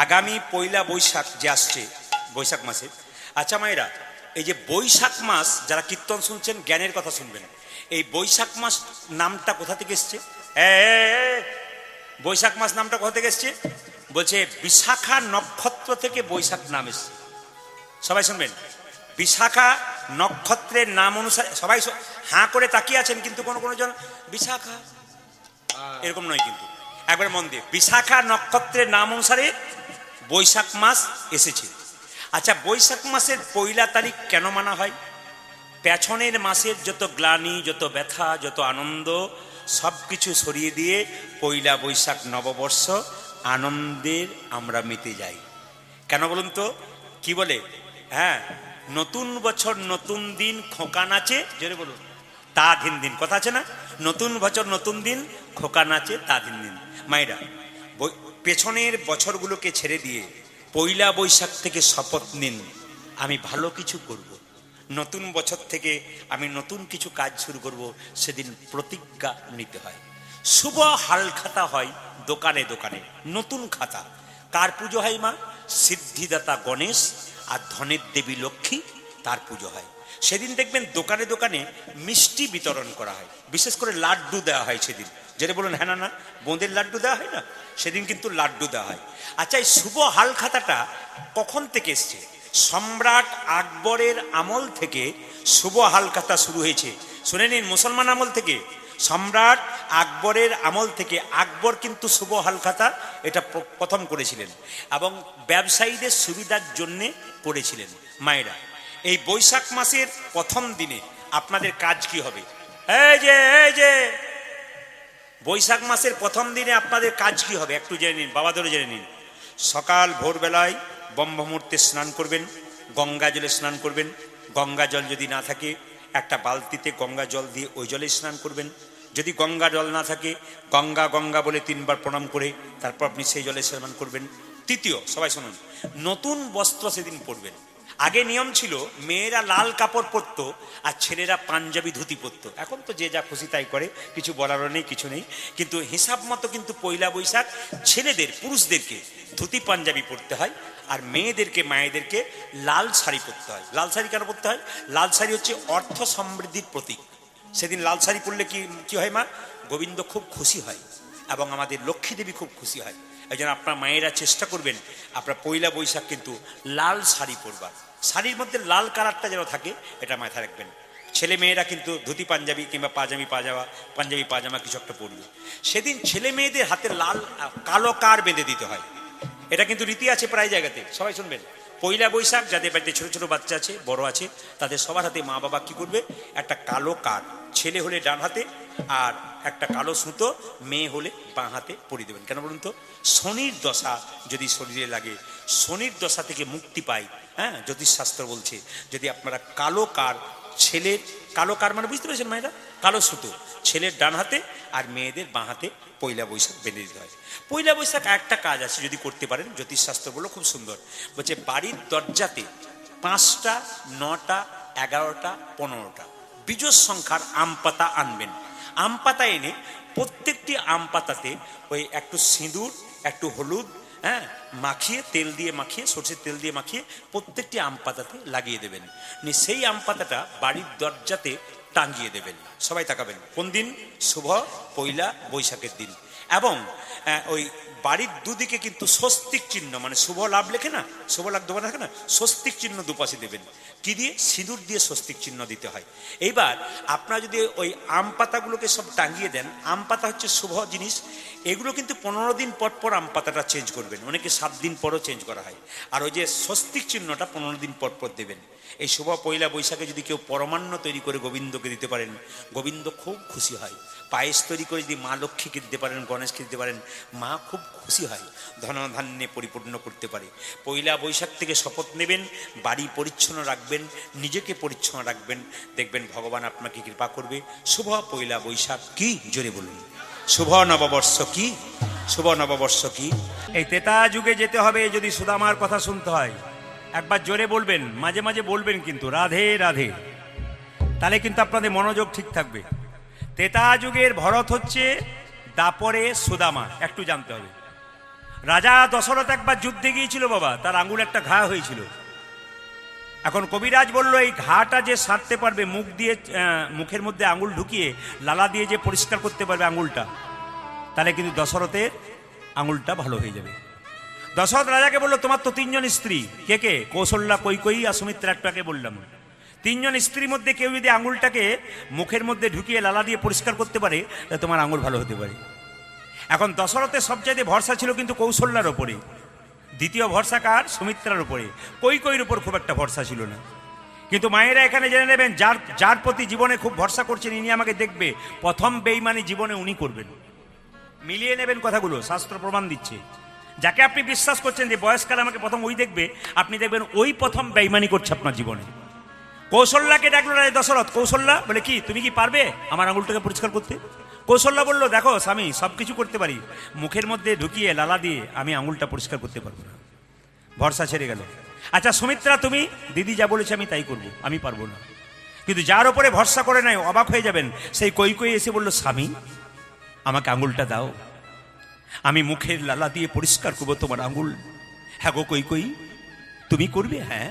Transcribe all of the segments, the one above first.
আগামী পয়লা বৈশাখ যে আসছে, বৈশাখ মাসে, আচ্ছা মায়েরা, এই যে বৈশাখ মাস, যারা কীর্তন শুনছেন জ্ঞানের কথা শুনবেন, এই বৈশাখ মাস নামটা কোথা থেকে এসছে? বৈশাখ মাস নামটা কোথা থেকে এসছে? বলছে বিশাখা নক্ষত্র থেকে বৈশাখ নাম এসছে। সবাই শুনবেন, বিশাখা নক্ষত্রের নাম অনুসারে, সবাই হাঁ করে তাকিয়ে আছেন, কিন্তু কোনো কোনো জন বিশাখা এরকম নয়, কিন্তু একবার মন দিয়ে, বিশাখা নক্ষত্রের নাম অনুসারে বৈশাখ মাস এসেছে। আচ্ছা, বৈশাখ মাসের পয়লা তারিখ কেন মানা হয়? পেছনের মাসের যত গ্লানি, যত ব্যথা, যত আনন্দ সব কিছু সরিয়ে দিয়ে পয়লা বৈশাখ নববর্ষ আনন্দের আমরা মেতে যাই। কেন বলুন তো? কি বলে? হ্যাঁ, নতুন বছর নতুন দিন, খোকা নাচে, জোরে বলুন, তা দিন দিন, কথা আছে না? নতুন বছর নতুন দিন, খোকা নাচে তা দিন দিন। মায়েরা, পেছনের বছরগুলোকে ছেড়ে দিয়ে পয়লা বৈশাখ থেকে শপথ নিন, আমি ভালো কিছু করব। নতুন বছর থেকে আমি নতুন কিছু কাজ শুরু করব, সেদিন প্রতিজ্ঞা নিতে হয়। শুভ হালখাতা হয় দোকানে দোকানে, নতুন খাতা। কার পুজো হয় মা? সিদ্ধিদাতা গণেশ আর ধনের দেবী লক্ষ্মী, তার পুজো হয়। সেদিন দেখবেন দোকানে দোকানে মিষ্টি বিতরণ করা হয়, বিশেষ করে লাড্ডু দেওয়া হয় সেদিন। যেটা বলুন হ্যাঁ না, বোঁদের লাড্ডু দেওয়া হয় না, সেদিন কিন্তু লাড্ডু দেওয়া হয়। আচ্ছা, এই শুভ হালখাতাটা কখন থেকে এসছে? সম্রাট আকবরের আমল থেকে শুভ হালখাতা শুরু হয়েছে। শুনে নিন, মুসলমান আমল থেকে, সম্রাট আকবরের আমল থেকে। আকবর কিন্তু শুভ হালখাতা এটা প্রথম করেছিলেন এবং ব্যবসায়ীদের সুবিধার জন্যে করেছিলেন। মায়েরা, এই বৈশাখ মাসের প্রথম দিনে আপনাদের কাজ কি হবে? এই যে বৈশাখ মাসের প্রথম দিনে আপনাদের কাজ কি হবে একটু জেনে নিন, বাবা ধরে জেনে নিন। সকাল ভোরবেলায় ব্রহ্মমুহূর্তে স্নান করবেন, গঙ্গা জলে স্নান করবেন। গঙ্গা জল যদি না থাকে, একটা বালতিতে গঙ্গা জল দিয়ে ওই জলে স্নান করবেন। যদি গঙ্গা জল না থাকে, গঙ্গা গঙ্গা বলে 3 বার প্রণাম করে তারপর আপনি সেই জলে স্নান করবেন। তৃতীয়, সবাই শুনুন, নতুন বস্ত্র সেদিন পরবেন। আগে নিয়ম ছিল মেয়েরা লাল কাপড় পরতো আর ছেলেরা পাঞ্জাবি ধুতি পরতো। এখন তো যে যা খুশি তাই করে, কিছু বলারও নেই, কিছু নেই। কিন্তু হিসাব মতো কিন্তু পয়লা বৈশাখ ছেলেদের, পুরুষদেরকে ধুতি পাঞ্জাবি পরতে হয়, আর মেয়েদেরকে, মায়েদেরকে লাল শাড়ি পরতে হয়। লাল শাড়ি কেন পরতে হয়? লাল শাড়ি হচ্ছে অর্থ সমৃদ্ধির প্রতীক। সেদিন লাল শাড়ি পরলে কি হয় মা? গোবিন্দ খুব খুশি হয় এবং আমাদের লক্ষ্মী দেবী খুব খুশি হয়। এই জন্য আপনার মায়েরা চেষ্টা করবেন আপনার পয়লা বৈশাখ কিন্তু লাল শাড়ি পরবার। শাড়ির মধ্যে লাল কালারটা যেন থাকে, এটা মাথায় রাখবেন। ছেলে মেয়েরা কিন্তু ধুতি পাঞ্জাবি কিংবা পাঞ্জাবি পাজামা কিছু একটা পরবে। সেদিন ছেলে মেয়েদের হাতে লাল কালো কার বেঁধে দিতে হয়। এটা কিন্তু রীতি আছে প্রায় জায়গাতে, সবাই শুনবেন। পয়লা বৈশাখ যাদের বাড়িতে ছোট ছোট বাচ্চা আছে, বড় আছে, তাদের সবার হাতে মা বাবা কি করবে? একটা কালো কার, ছেলে হলে ডান হাতে, আর একটা কালো সুতো মেয়ে হলে বাঁ হাতে পরিয়ে দেবেন। কেন বলুন তো? শনির দশা যদি শরীরে লাগে, শনির দশা থেকে মুক্তি পাই। হ্যাঁ, জ্যোতিষশাস্ত্র বলছে যদি আপনারা কালো কার, ছেলের কালো কার মানে বুঝতে পেরেছেন মায়েরা? কালো সুতো ছেলের ডান হাতে আর মেয়েদের বাঁ হাতে পয়লা বৈশাখ বেঁধে দিতে হয়। পয়লা বৈশাখ একটা কাজ আছে, যদি করতে পারেন, জ্যোতিষশাস্ত্র বললো খুব সুন্দর, বলছে বাড়ির দরজাতে 5টা, 9টা, 11টা, 15টা বিজোড় সংখ্যার আম পাতা আনবেন। আম পাতা এনে প্রত্যেকটি আম পাতাতে ওই একটু সিঁদুর, একটু হলুদ, হ্যাঁ, মাখিয়ে, তেল দিয়ে মাখিয়ে, সরষের তেল দিয়ে মাখিয়ে প্রত্যেকটি আম পাতাতে লাগিয়ে দেবেন। সেই আম পাতাটা বাড়ির দরজাতে টাঙিয়ে দেবেন। সবাই তাকাবেন, কোন দিন? শুভ পয়লা বৈশাখের দিন। এবং ওই বাড়ির দুদিকে কিন্তু স্বস্তিক চিহ্ন, মানে শুভ লাভ লেখে না, শুভ লাভ দেওয়া থাকে না, স্বস্তিক চিহ্ন দুপাশে দেবেন। কি দিয়ে? সিঁদুর দিয়ে স্বস্তিক চিহ্ন দিতে হয়। এইবার আপনারা যদি ওই আম পাতাগুলোকে সব টাঙিয়ে দেন, আম পাতা হচ্ছে শুভ জিনিস, এগুলো কিন্তু 15 দিন পর পর আম পাতাটা চেঞ্জ করবেন। অনেকে 7 দিন পরও চেঞ্জ করা হয়। আর ওই যে স্বস্তিক চিহ্নটা 15 দিন পর পর দেবেন। এই শুভ পয়লা বৈশাখে যদি কেউ পরমান্ন তৈরি করে গোবিন্দকে দিতে পারেন, গোবিন্দ খুব খুশি হয়। পায়েস তৈরি করে যদি মা লক্ষ্মীকে দিতে পারেন, গণেশকে দিতে পারেন, মা খুব খুশি হয়, ধনধান্যে পরিপূর্ণ করতে পারে। পয়লা বৈশাখ থেকে শপথ নেবেন, বাড়ি পরিচ্ছন্ন রাখবেন, নিজেকে পরিচ্ছন্ন রাখবেন, দেখবেন ভগবান আপনাকে কৃপা করবে। শুভ পয়লা বৈশাখ কি? জোরে বলুন। শুভ নববর্ষ কি? শুভ নববর্ষ কি? এই তেতা যুগে যেতে হবে যদি সুদামার কথা শুনতে হয়। একবার জোরে বলবেন, মাঝে মাঝে বলবেন কিন্তু রাধে রাধে, তাহলে কিন্তু আপনাদের মনোযোগ ঠিক থাকবে। তেতা যুগের ভরত হচ্ছে দাপরে সুদামা, একটু জানতে হবে। রাজা দশরথ একবার যুদ্ধে গিয়েছিল বাবা, তার আঙুল একটা ঘা হয়েছিল। এখন কবিরাজ বলল এই ঘাটা যে সারতে পারবে, মুখ দিয়ে মুখের মধ্যে আঙুল ঢুকিয়ে লালা দিয়ে যে পরিষ্কার করতে পারবে আঙুলটা, তাহলে কিন্তু দশরথের আঙুলটা ভালো হয়ে যাবে। দশরথ রাজাকে বললো তোমার তো 3 জন স্ত্রী, কে কে? কৌশল্যা, কৈকেয়ী আর সুমিত্রা, একটাকে বললাম। 3 জন স্ত্রীর মধ্যে কেউ যদি আঙুলটাকে মুখের মধ্যে ঢুকিয়ে লালা দিয়ে পরিষ্কার করতে পারে, তাহলে তোমার আঙুল ভালো হতে পারে। এখন দশরথের সবচাইতে ভরসা ছিল কিন্তু কৌশল্যার ওপরে, দ্বিতীয় ভরসা কার? সুমিত্রার উপরে। কৈকেয়ীর উপর খুব একটা ভরসা ছিল না। কিন্তু মায়েরা এখানে জেনে নেবেন, যার যার প্রতি জীবনে খুব ভরসা করছেন, ইনি আমাকে দেখবে, প্রথম বেঈমানি জীবনে উনি করবেন। মিলিয়ে নেবেন কথাগুলো, শাস্ত্র প্রমাণ দিচ্ছে। যাকে আপনি বিশ্বাস করছেন যে বয়সকালে আমাকে প্রথম ওই দেখবে, আপনি দেখবেন ওই প্রথম বেঈমানি করছে আপনার জীবনে। কৌশল্যাকে ডাকলো রাজা দশরথ। কৌশল্যা বলে, কি তুমি কি পারবে আমার আঙুলটাকে পরিষ্কার করতে? কৌশল্যা বলল, দেখো স্বামী, সব কিছু করতে পারি, মুখের মধ্যে ঢুকিয়ে লালা দিয়ে আমি আঙুলটা পরিষ্কার করতে পারবো না। ভরসা ছেড়ে গেল। আচ্ছা সুমিত্রা, তুমি দিদি যা বলেছে আমি তাই করব, আমি পারবো না। কিন্তু যার ওপরে ভরসা করে নাই, অবাক হয়ে যাবেন, সেই কৈকেয়ী এসে বলল, স্বামী আমাকে আঙুলটা দাও, আমি মুখের লালা দিয়ে পরিষ্কার করবো তোমার আঙুল। হ্যাঁ গো কৈকেয়ী, তুমি করবে? হ্যাঁ।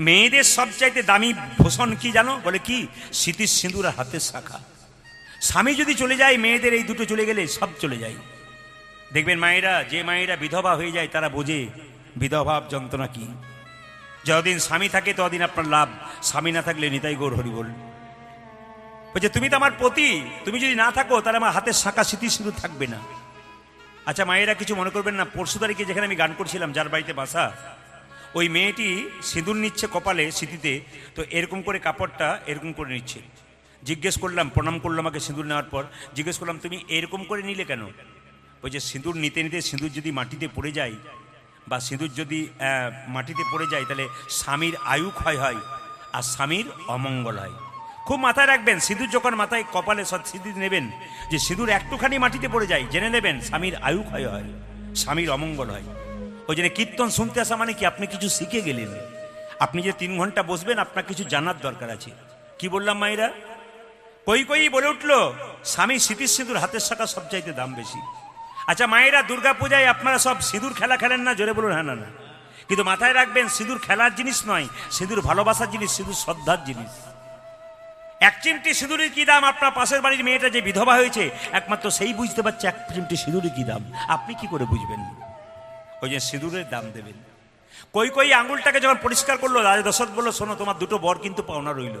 মেয়েদের সবচাইতে দামি ভূষণ কি জানো? বলে কি? স্মৃতির সিঁদুর আর হাতের শাখা। স্বামী যদি চলে যায়, মেয়েদের এই দুটো চলে গেলে সব চলে যায়। দেখবেন মায়েরা, যে মায়েরা বিধবা হয়ে যায় তারা বোঝে বিধবা যন্ত্রণা কি। যতদিন স্বামী থাকে ততদিন আপনার লাভ, স্বামী না থাকলে নিতাই গৌর হরি বল। বলছে তুমি তো আমার পতি, তুমি যদি না থাকো তাহলে আমার হাতের শাখা স্মৃতি সিঁদুর থাকবে না। আচ্ছা মায়েরা কিছু মনে করবেন না, পরশু তারিখে যেখানে আমি গান করছিলাম, যার বাড়িতে বাসা, ওই মেয়েটি সিঁদুর নিচ্ছে কপালে স্মৃতিতে, তো এরকম করে কাপড়টা এরকম করে নিচ্ছে। জিজ্ঞেস করলাম, প্রণাম করলাম আমাকে সিঁদুর নেওয়ার পর, জিজ্ঞেস করলাম তুমি এরকম করে নিলে কেন? বলছে সিঁদুর নিতে নিতে সিঁদুর যদি মাটিতে পড়ে যায়, বা সিঁদুর যদি মাটিতে পড়ে যায়, তাহলে স্বামীর আয়ু ক্ষয় হয় আর স্বামীর অমঙ্গল হয়। খুব মাথায় রাখবেন, সিঁদুর যখন মাথায় কপালে সিঁদুর নেবেন, যে সিঁদুর একটুখানি মাটিতে পড়ে যায়, জেনে নেবেন স্বামীর আয়ু ক্ষয় হয়, স্বামীর অমঙ্গল হয়। ওই জন্য কীর্তন শুনতে আসা মানে কি? আপনি কিছু শিখে গেলেন। আপনি যে 3 ঘন্টা বসবেন, আপনার কিছু জানার দরকার আছে। কি বললাম মায়েরা? কৈকেয়ী বলে উঠল, স্বামী স্মৃতির সিঁদুর হাতের শাখা সবচাইতে দাম বেশি। আচ্ছা মায়েরা, দুর্গা পূজায় আপনারা সব সিঁদুর খেলা খেলেন না? জোরে বলুন হ্যাঁ না না। কিন্তু মাথায় রাখবেন, সিঁদুর খেলার জিনিস নয়, সিঁদুর ভালোবাসার জিনিস, সিঁদুর শ্রদ্ধার জিনিস। 1 চিমটি সিঁদুরের কি দাম? আপনার পাশের বাড়ির মেয়েটা যে বিধবা হয়েছে, একমাত্র সেই বুঝতে পারছে 1 চিমটি সিঁদুরের কি দাম। আপনি কি করে বুঝবেন? ওই যে সিঁদুরের দাম দেবেন। কৈকেয়ী আঙুলটাকে যখন পরিষ্কার করলো, রাজা দশরথ বলল, শোনো তোমার 2টো বর কিন্তু পাওনা রইল।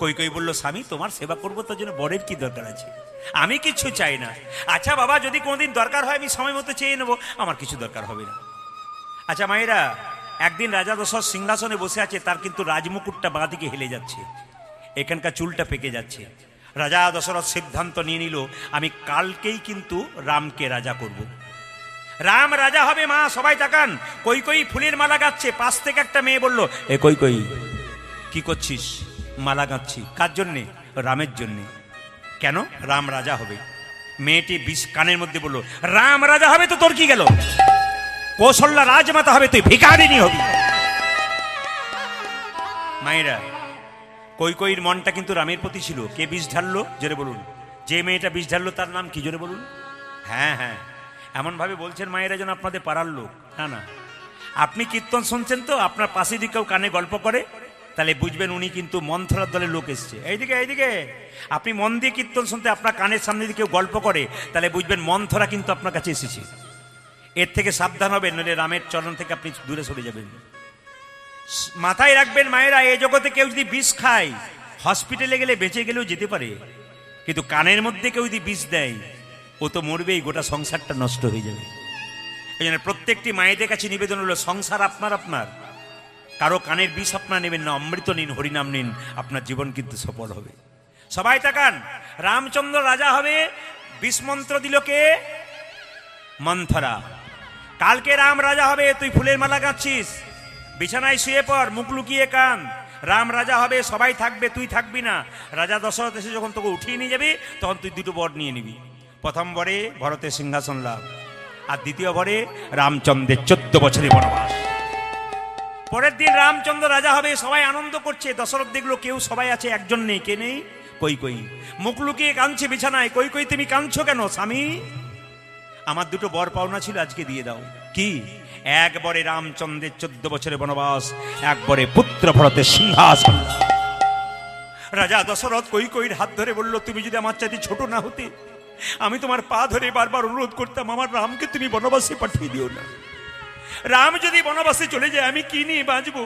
কৈকেয়ী বলল, স্বামী তোমার সেবা করবো, তার জন্য বরের কি দরকার আছে? আমি কিছু চাই না। আচ্ছা বাবা, যদি কোনোদিন দরকার হয় আমি সময় মতো চেয়ে নেবো, আমার কিছু দরকার হবে না। আচ্ছা মায়েরা, একদিন রাজা দশরথ সিংহাসনে বসে আছে, তার কিন্তু রাজমুকুটটা বাঁ দিকে হেলে যাচ্ছে, এখানকার চুলটা পেকে যাচ্ছে। রাজা দশরথ সিদ্ধান্ত নিয়ে নিল, আমি কালকেই কিন্তু রামকে রাজা করব। রাম রাজা হবে। মা সবাই তাকান, কৈকেয়ী ফুলের মালা গাচ্ছে, পাশ থেকে একটা মেয়ে বলল, এ কৈকেয়ী কি করছিস? মালা গাচ্ছি। কার জন্যে? রামের জন্যে। কেন? রাম রাজা হবে। মেয়েটি বিষ কানের মধ্যে বলল, রাম রাজা হবে তো তোর কি গেল? কৌশল্যা রাজমাতা হবে, তুই ভিখারিনী হবি। মায়েরা, কৈকেয়ীর মনটা কিন্তু রামের প্রতি ছিল। কে বিষ ঢাললো? জোরে বলুন। যে মেয়েটা বিষ ঢাললো তার নাম কি? জোরে বলুন। হ্যাঁ হ্যাঁ, এমনভাবে বলছেন মায়েরা যেন আপনাদের পাড়ার লোক। না না, আপনি কীর্তন শুনছেন তো, আপনার পাশে যদি কেউ কানে গল্প করে, তাহলে বুঝবেন উনি কিন্তু মন্থরার দলের লোক এসছে। এইদিকে এইদিকে, আপনি মন দিয়ে কীর্তন শুনতে, আপনার কানের সামনে যদি কেউ গল্প করে, তাহলে বুঝবেন মন্থরা কিন্তু আপনার কাছে এসেছে। এর থেকে সাবধান হবেন, নইলে রামের চরণ থেকে আপনি দূরে সরে যাবেন। মাথায় রাখবেন মায়েরা, এই জগতে কেউ যদি বিষ খায়, হসপিটালে গেলে বেঁচে গেলেও যেতে পারে, কিন্তু কানের মধ্যে কেউ যদি বিষ দেয়, ও তো মরবেই, গোটা সংসারটা নষ্ট হয়ে যাবে। এই জন্য প্রত্যেকটি মায়েদের কাছে নিবেদন হলো, সংসার আপনার আপনার, কারো কানের বিষ আপনার নেবেন না, অমৃত নিন, হরিনাম নিন, আপনার জীবন কিন্তু সফল হবে। সবাই তাকান, রামচন্দ্র রাজা হবে, বিষ মন্ত্র দিল কে? মন্থরা। কালকে রাম রাজা হবে, তুই ফুলের মালা গাচ্ছিস, বিছানায় শুয়ে পড়, মুখ লুকিয়ে কান। রাম রাজা হবে, সবাই থাকবে, তুই থাকবি না। রাজা দশরথ এসে যখন তোকে উঠিয়ে নিয়ে যাবি, তখন তুই 2টো বর নিয়ে নিবি। প্রথম বরে ভরতের সিংহাসন লাভ, আর দ্বিতীয় বরে রামচন্দ্রের 14 বছরের বনবাস। পরের দিন রামচন্দ্র রাজা হবে, সবাই আনন্দ করছে। দশরথ দেখলো কেউ, সবাই আছে, একজন নেই। কে নেই? কৈকেয়ী। মুখ লুকিয়ে কাঁদছে বিছানায়। কৈকেয়ী তুমি কাঁদছো কেন? স্বামী আমার দুটো বর পাওনা ছিল, আজকে দিয়ে দাও। কি? একবারে রামচন্দ্রের 14 বছরের বনবাস, একবারে পুত্র ভরতের সিংহাসন। রাজা দশরথ কৈকেয়ীর হাত ধরে বলল, তুমি যদি আমার চাইতে ছোট না হতে, আমি তোমার পা ধরে বারবার অনুরোধ করতাম, আমার রামকে তুমি বনবাসে পাঠিয়ে দিও না। রাম যদি বনবাসে চলে যায় আমি কি নিয়ে বাঁচবো?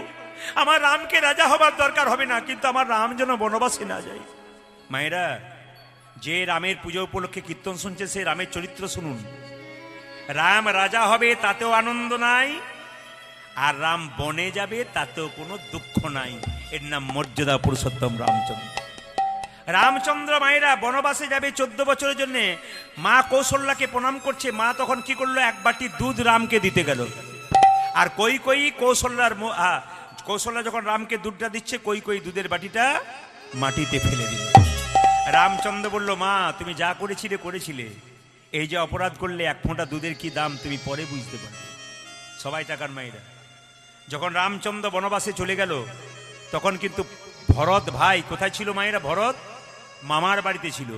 আমার রামকে রাজা হবার দরকার হবে না, কিন্তু আমার রাম যেন বনবাসে না যায়। মায়েরা, যে রামের পুজো উপলক্ষে কীর্তন শুনছে সে রামের চরিত্র শুনুন। রাম রাজা হবে তাতেও আনন্দ নাই, আর রাম বনে যাবে তাতেও কোনো দুঃখ নাই। এর নাম মর্যাদা পুরুষোত্তম রামচন্দ্র। রামচন্দ্র মায়েরা বনবাসে যাবে 14 বছরের জন্য। মা কৌশল্যাকে প্রণাম করছে। মা তখন কি করলো? এক বাটি দুধ রামকে দিতে গেল। আর কৈকেয়ী কৌশল্যা যখন রামকে দুধটা দিচ্ছে, কৈকেয়ী দুধের বাটিটা মাটিতে ফেলে দিল। রামচন্দ্র বলল, মা তুমি যা করেছিলে, এই যে অপরাধ করলে, এক ফোঁটা দুধের কি দাম তুমি পরে বুঝতে পারবে। সবাই টাকার মায়েরা। যখন রামচন্দ্র বনবাসে চলে গেল, তখন কিন্তু ভরত ভাই কোথায় ছিল মায়েরা? ভরত মামার বাড়িতে ছিল।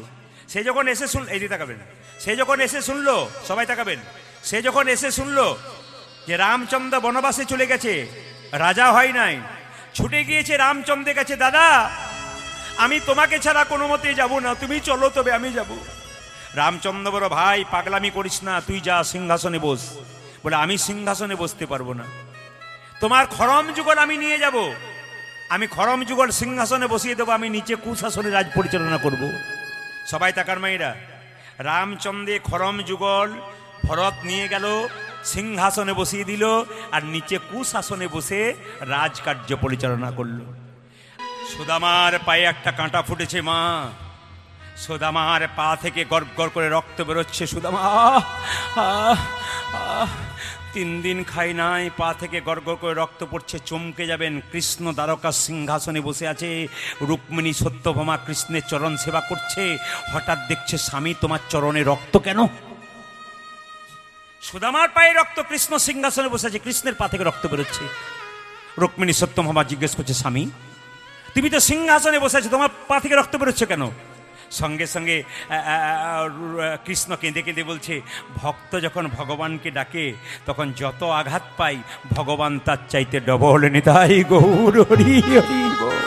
সে যখন এসে এই দিকে তাকাবেন, সে যখন এসে শুনলো, সবাই তাকাবেন, সে যখন এসে শুনলো যে রামচন্দ্র বনবাসে চলে গেছে, রাজা হয় নাই, ছুটে গিয়েছে রামচন্দ্রের কাছে, দাদা আমি তোমাকে ছাড়া কোনো মতেই যাবো না, তুমি চলো তবে আমি যাব। রামচন্দ্র বড়, ভাই পাগলামি করিস না, তুই যা সিংহাসনে বস। বলে, আমি সিংহাসনে বসতে পারবো না, তোমার খরম যুগল আমি নিয়ে যাব, আমি খরম যুগল সিংহাসনে বসিয়ে দেবো, আমি নিচে কুশাসনে রাজ পরিচালনা করব। সবাই তাকার মায়েরা, রামচন্দ্রে খরম যুগল ভরত নিয়ে গেল, সিংহাসনে বসিয়ে দিল, আর নিচে কুশাসনে বসে রাজকার্য পরিচালনা করলো। সুদামার পায়ে একটা কাঁটা ফুটেছে মা, সুদামার পা থেকে গড় গড় করে রক্ত বেরোচ্ছে। সুদামা 3 দিন খাই নাই, পা থেকে গড় গড় করে রক্ত পড়ছে, চমকে যাবেন। কৃষ্ণ দ্বারকার সিংহাসনে বসে আছে, রুক্মিণী সত্যভামা কৃষ্ণের চরণ সেবা করছে। হঠাৎ দেখছে, স্বামী তোমার চরণে রক্ত কেন? সুদামার পায়ে রক্ত, কৃষ্ণ সিংহাসনে বসে আছে, কৃষ্ণের পা থেকে রক্ত বেরোচ্ছে। রুক্মিণী সত্যভামা জিজ্ঞেস করছে, স্বামী তুমি তো সিংহাসনে বসে আছো, তোমার পা থেকে রক্ত বেরোচ্ছে কেন? সঙ্গে সঙ্গে কৃষ্ণ কেঁদে কেঁদে বলছে, ভক্ত যখন ভগবানকে ডাকে তখন যত আঘাত পাই, ভগবান তার চাইতে ডবল নিতাই গৌর হরি হরি বল।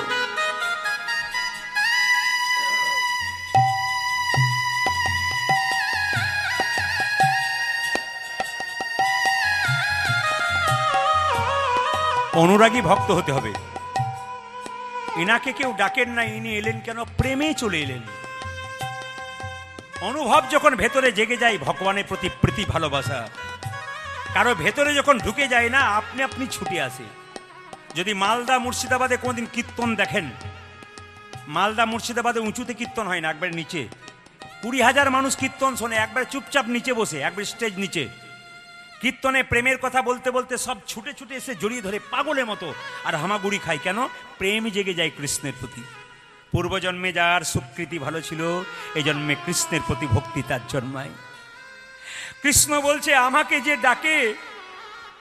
অনুরাগী ভক্ত হতে হবে। এনাকে কেউ ডাকেন না, ইনি এলেন কেন? প্রেমে চলে এলেন। অনুভব যখন ভেতরে জেগে যায়, ভগবানের প্রতি প্রীতি ভালোবাসা কারো ভেতরে যখন ঢুকে যায় না, আপনি আপনি ছুটে আসে। যদি মালদা মুর্শিদাবাদে কোনোদিন কীর্তন দেখেন, মালদা মুর্শিদাবাদে উঁচুতে কীর্তন হয় না, একবার নিচে 20,000 মানুষ কীর্তন শোনে, একবার চুপচাপ নিচে বসে, একবার স্টেজ নিচে। কীর্তনে প্রেমের কথা বলতে বলতে সব ছুটে ছুটে এসে জড়িয়ে ধরে পাগলের মতো আর হামাগুড়ি খায়। কেন? প্রেম জেগে যায় কৃষ্ণের প্রতি। পূর্বজন্মে যার সুকৃতি ভালো ছিল, এই জন্মে কৃষ্ণের প্রতি ভক্তি তার জন্মায়। কৃষ্ণ বলছে, আমাকে যে ডাকে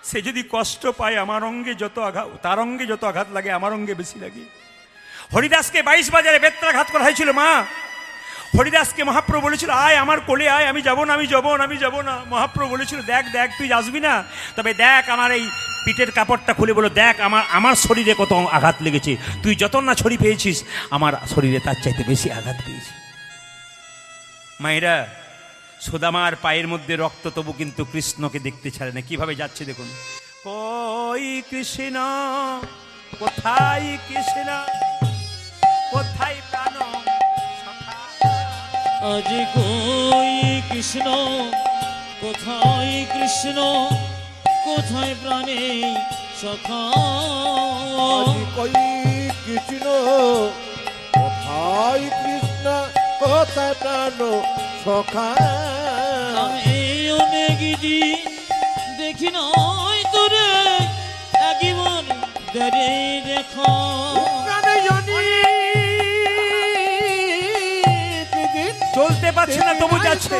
সে যদি কষ্ট পায়, আমার অঙ্গে যত আঘাত, তার অঙ্গে যত আঘাত লাগে আমার অঙ্গে বেশি লাগে। হরিদাসকে 22 বাজারে বেত্রাঘাত করা হয়েছিল মা। হরিদাসকে মহাপ্রভু বলেছিল, আয় আমার কোলে আয়, আমি যাব না, আমি যাব না, আমি যাব না। মহাপ্রভু বলেছিল, দেখ দেখ তুই আসবি না, তবে দেখ আমার এই পিঠের কাপড়টা খুলে বলো, দেখ আমার শরীরে কত আঘাত লেগেছে, তুই যত না ছড়ি পেয়েছিস, আমার শরীরে তার চাইতে বেশি আঘাত পেয়েছি। মায়েরা, সুদামার পায়ের মধ্যে রক্ত, তবু কিন্তু কৃষ্ণকে দেখতে ছাড়ে না। কিভাবে যাচ্ছে দেখুন, কই কৃষ্ণ কোথায়, কৃষ্ণ কোথায় প্রাণ, আজ কই কৃষ্ণ কোথায়, কৃষ্ণ কোথায় প্রাণে সখা, আজ কই কৃষ্ণ কোথায়, কৃষ্ণ কোথায় প্রাণ সখা। আমি অনেক দিন দেখি নাই তোরে, একবার দাঁড়ে দেখা। চলতে পারছে না তবু যাচ্ছে।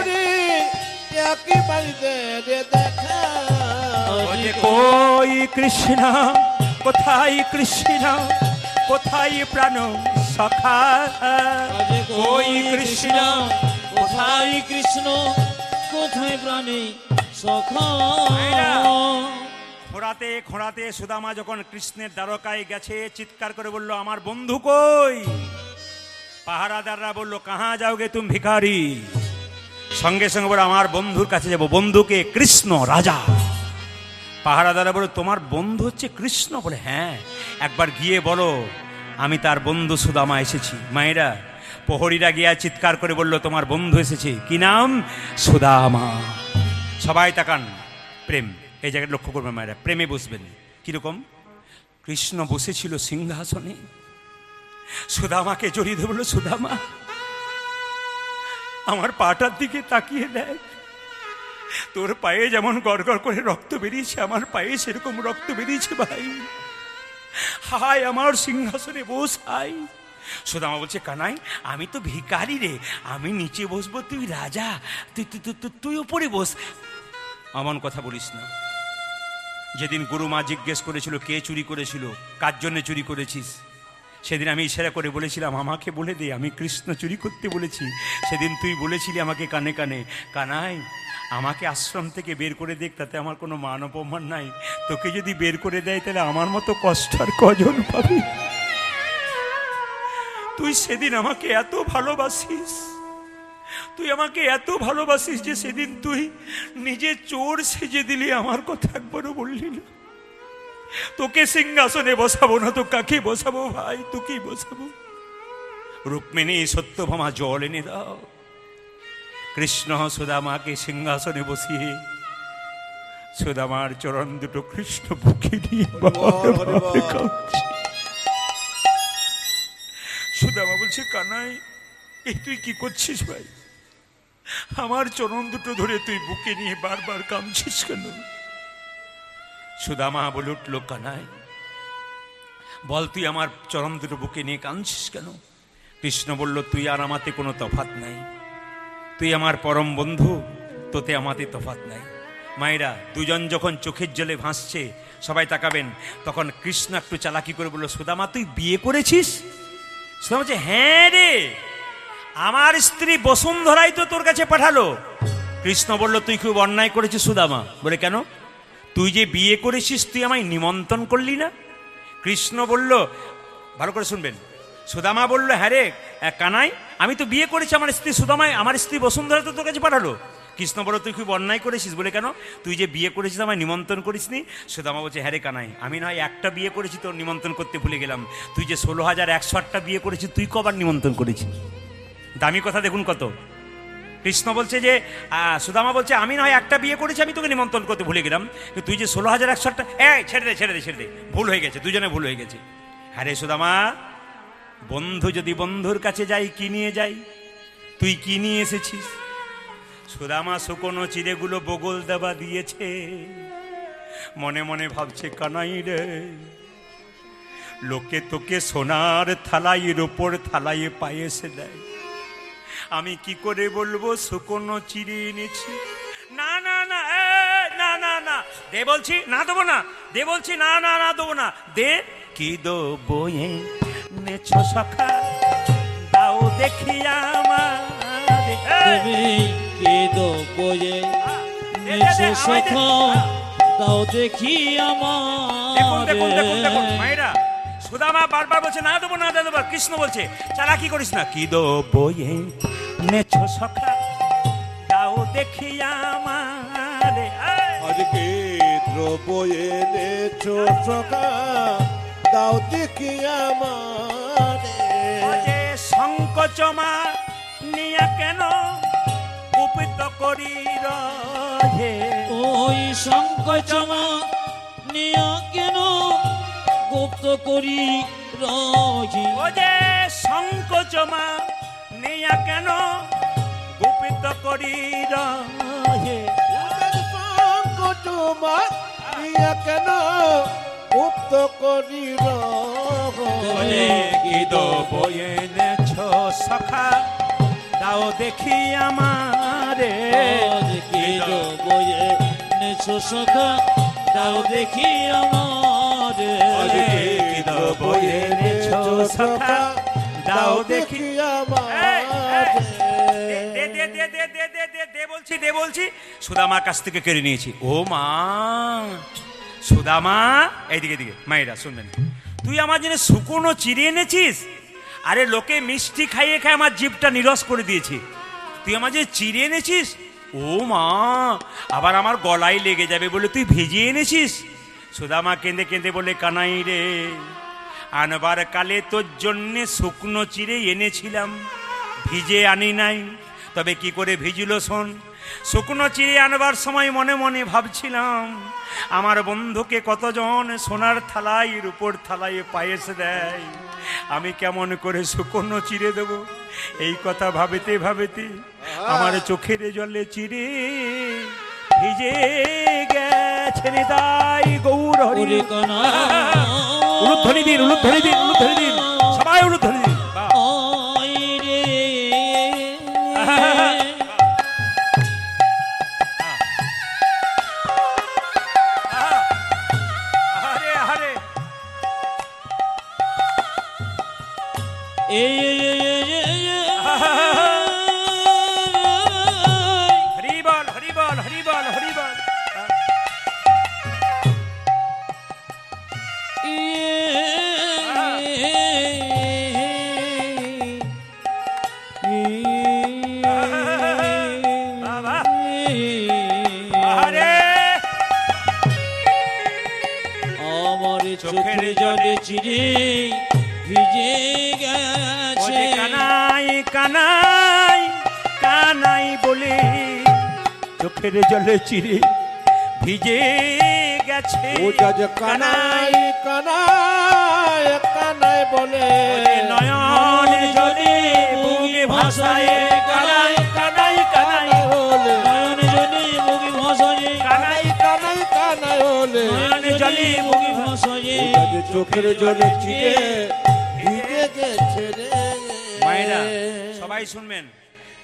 কই কৃষ্ণ কোথায়, কৃষ্ণ কোথায় প্রাণ সখা, কই কৃষ্ণ কোথায়, কৃষ্ণ কোথায় প্রাণে সখা খোঁড়াতে খোঁড়াতে সুদামা যখন কৃষ্ণের দ্বারকায় গেছে চিৎকার করে বলল আমার বন্ধু কই। পাহারাদাররা বলল কাহা যাওগে তুমি ভিখারি। সঙ্গে সঙ্গে বলে আমার বন্ধুর কাছে যাব। বন্ধুকে? কৃষ্ণ রাজা। পাহারাদাররা বলল তোমার বন্ধু হচ্ছে কৃষ্ণ? বলে হ্যাঁ, একবার গিয়ে বলো আমি তার বন্ধু সুদামা এসেছি। মায়েরা প্রহরীরা গিয়া চিৎকার করে বলল তোমার বন্ধু এসেছে। কি নাম? সুদামা। সবাই তাকান। প্রেম এই জায়গাটা লক্ষ্য করবেন মায়েরা, প্রেমে বসবেন। কিরকম? কৃষ্ণ বসেছিল সিংহাসনে, সুদামাকে জড়িয়ে ধরে বলল সুদামা আমার পাটার দিকে তাকিয়ে দেখ, তোর পায়ে যেমন গড়গড় করে রক্ত বেরিয়েছে আমার পায়ে সেরকম রক্ত বেরিয়েছে ভাই, হায় আমার সিংহাসনে বস হায়। সুদামা বলছে কানাই আমি তো ভিখারি রে, আমি নিচে বসবো, তুই রাজা, তুই তুই তুই তুই উপরে বস। এমন কথা বলিস না। যেদিন গুরুমা জিজ্ঞেস করেছিল কে চুরি করেছিল, কার জন্য চুরি করেছিস, সেদিন আমি ইশারা করে বলেছিলাম আমাকে বলে দে আমি কৃষ্ণ চুরি করতে বলেছি। সেদিন তুই বলেছিলি আমাকে কানে কানে কানাই আমাকে আশ্রম থেকে বের করে দেখ, তাতে আমার কোনো মান অপমান নাই, তোকে যদি বের করে দেয় তাহলে আমার মতো কষ্ট আর কজন পাবি। তুই সেদিন আমাকে এত ভালোবাসিস, তুই আমাকে এত ভালোবাসিস যে সেদিন তুই নিজে চোর সেজে দিলি, আমার কথা একবারও বললি না। তোকে সিংহাসনে বসাবো না তো কাকে বসাবো ভাই, তোকেই বসাবো। রুক্মিণী সত্যভামা জল এনে দাও। কৃষ্ণ সুদামাকে সিংহাসনে বসিয়ে সুদামার চরণ দুটো কৃষ্ণ বুকে নিয়ে কাঁদছে। সুদামা বলছে কানাই এই তুই কি করছিস ভাই, আমার চরণ দুটো ধরে তুই বুকে নিয়ে বারবার কাঁদছিস কেন? সুদামা বলে উঠল কানাই বল তুই আমার চরণ দুটো বুকে নিয়ে কাঁদছিস কেন? কৃষ্ণ বলল তুই আর আমাতে কোনো তফাৎ নাই, তুই আমার পরম বন্ধু, তোতে আমাতে তফাৎ নাই। মায়েরা দুজন যখন চোখের জলে ভাসছে সবাই তাকাবেন, তখন কৃষ্ণ একটু চালাকি করে বলল সুদামা তুই বিয়ে করেছিস? সুদামা বলছে হ্যাঁ রে, আমার স্ত্রী বসুন্ধরাই তো তোর কাছে পাঠালো। কৃষ্ণ বলল তুই খুব অন্যায় করেছিস সুদামা। বলে কেন? তুই যে বিয়ে করেছিস তুই আমায় নিমন্ত্রণ করলি না। কৃষ্ণ বলল ভালো করে শুনবেন, সুদামা বলল হ্যাঁ রে কানাই আমি তো বিয়ে করেছি, আমার স্ত্রী সুদামায়, আমার স্ত্রী বসুন্ধরা তো তোর কাছে পাঠালো। কৃষ্ণ বলল তুই খুব অন্যায় করেছিস। বলে কেন? তুই যে বিয়ে করেছিস আমায় নিমন্ত্রণ করিসনি। সুদামা বলছে হ্যাঁ রে কানাই আমি নয় একটা বিয়ে করেছি তোর নিমন্ত্রণ করতে ভুলে গেলাম, তুই যে 16,108টা বিয়ে করেছিস তুই কবার নিমন্ত্রণ করেছিস। দামি কথা দেখুন কত। কৃষ্ণ বলছে যে সুদামা বলছে আমি নয় একটা বিয়ে করেছি আমি তোকে নিমন্ত্রণ করতে ভুলে গেলাম, তুই যে 16,108টা ছেড়ে দে ছেড়ে দে ছেড়ে দে, ভুল হয়ে গেছে, দুজনে ভুল হয়ে গেছে। হ্যাঁ রে সুদামা, বন্ধু যদি বন্ধুর কাছে যাই কি নিয়ে যাই, তুই কি নিয়ে এসেছিস? সুদামা শুকনো চিড়েগুলো বগল দেবা দিয়েছে, মনে মনে ভাবছে কানাই রে লোকে তোকে সোনার থালাইয়ের ওপর থালাইয়ে পায়েসে দেয়, আমি কি করে বলবো শুকনো চিড়ে এনেছি? না না না না না না দে বলছি, না দেবো না, দে বলছি, না না না দেবো না, দে। কি দেবো নেছো সখা দাও দেখি আমার, কে দো বয়ে নেছো সখা দাও দেখি দেখুন আমার। দেখুন দেখুন দেখুন মায়েরা, সুদামা বারবার বলছে না দেবো না দেবো, কৃষ্ণ বলছে চালাকি করিস না, কি দেবো নেছো সখা দাও দেখি আমার, আজকে দ্রব্য এনেছো সখা দাও দেখি আমারে। সংকোচমা নিয়া কেন কুপিত করি রহে, ওই সংকোচমা নিয়া কেন গুপ্ত করি রহি, ও যে সংকোচমা নিয়া কেন গুপিত করি রহে, সংকোচমা নিয়া কেন গুপ্ত করি রহে। কি দেবো এনেছো সখা দাও দেখি আমারে, কে দো বয়ে নেছো সখা দাও দেখি আমার। কি দেবো এনেছো সখা দাও দেখি আমারে। দে দে দে দে দে দে দে দে দে বলছি দে বলছি, সুদামার কাছ থেকে কেড়ে নিয়েছি। ও মা, সুদামা এইদিকে দিকে মায়েরা শুনবেন, তুই আমার জন্য শুকনো চিড়ে এনেছিস? আরে লোকে মিষ্টি খাইয়ে খাই আমার জিভটা নিরস করে দিয়েছে, তুই আমার যে চিড়ে এনেছিস? ও মা, আবার আমার গলায় লেগে যাবে বলে তুই ভিজিয়ে এনেছিস? সুদামা কেঁদে কেঁদে বলে, কানাই রে, আনবার কালে তোর জন্যে শুকনো চিড়ে এনেছিলাম, ভিজে আনি নাই। তবে কি করে ভিজিল শোন। শুকনো চিড়ে আনবার সময় মনে মনে ভাবছিলাম, আমার বন্ধুকে কতজন সোনার থালায় রূপোর থালায় পায়েস দেয়, আমি কেমন করে শুকনো চিড়ে দেব। এই কথা ভাবিতে ভাবিতে আমার চোখের জলে চিড়ে ভিজে গেছে রে তাই গৌর হরি। ওরে কানা উলুধ্বনি দিন, উলুধ্বনি দিন, উলুধ্বনি দিন, সবাই উলুধ্বনি দিন। বাহ। ওই রে আরে আরে হরি বল, হরি বল, হরি বল, হরি বল। আরে আমার চোখের জলে চিড়ে ভিজে গেছে। ওরে কানাই কানাই কানাই বলে চোখের জলে চিড়ে ভিজে গেছে। ও যাজ কানাই কানাই কানাই বলে ওরে নয়ন জলে বুকে ভাসায় কানাই কানাই কানাই, হলে নয়ন জলে মুখে ভাসায়, কানাই কানাই কানাই হলে নয়ন জলে মুখে ভাসায়। ও যাজ চোখের জলে চিড়ে ভিজে গেছে রে। মায়েরা সবাই শুনবেন,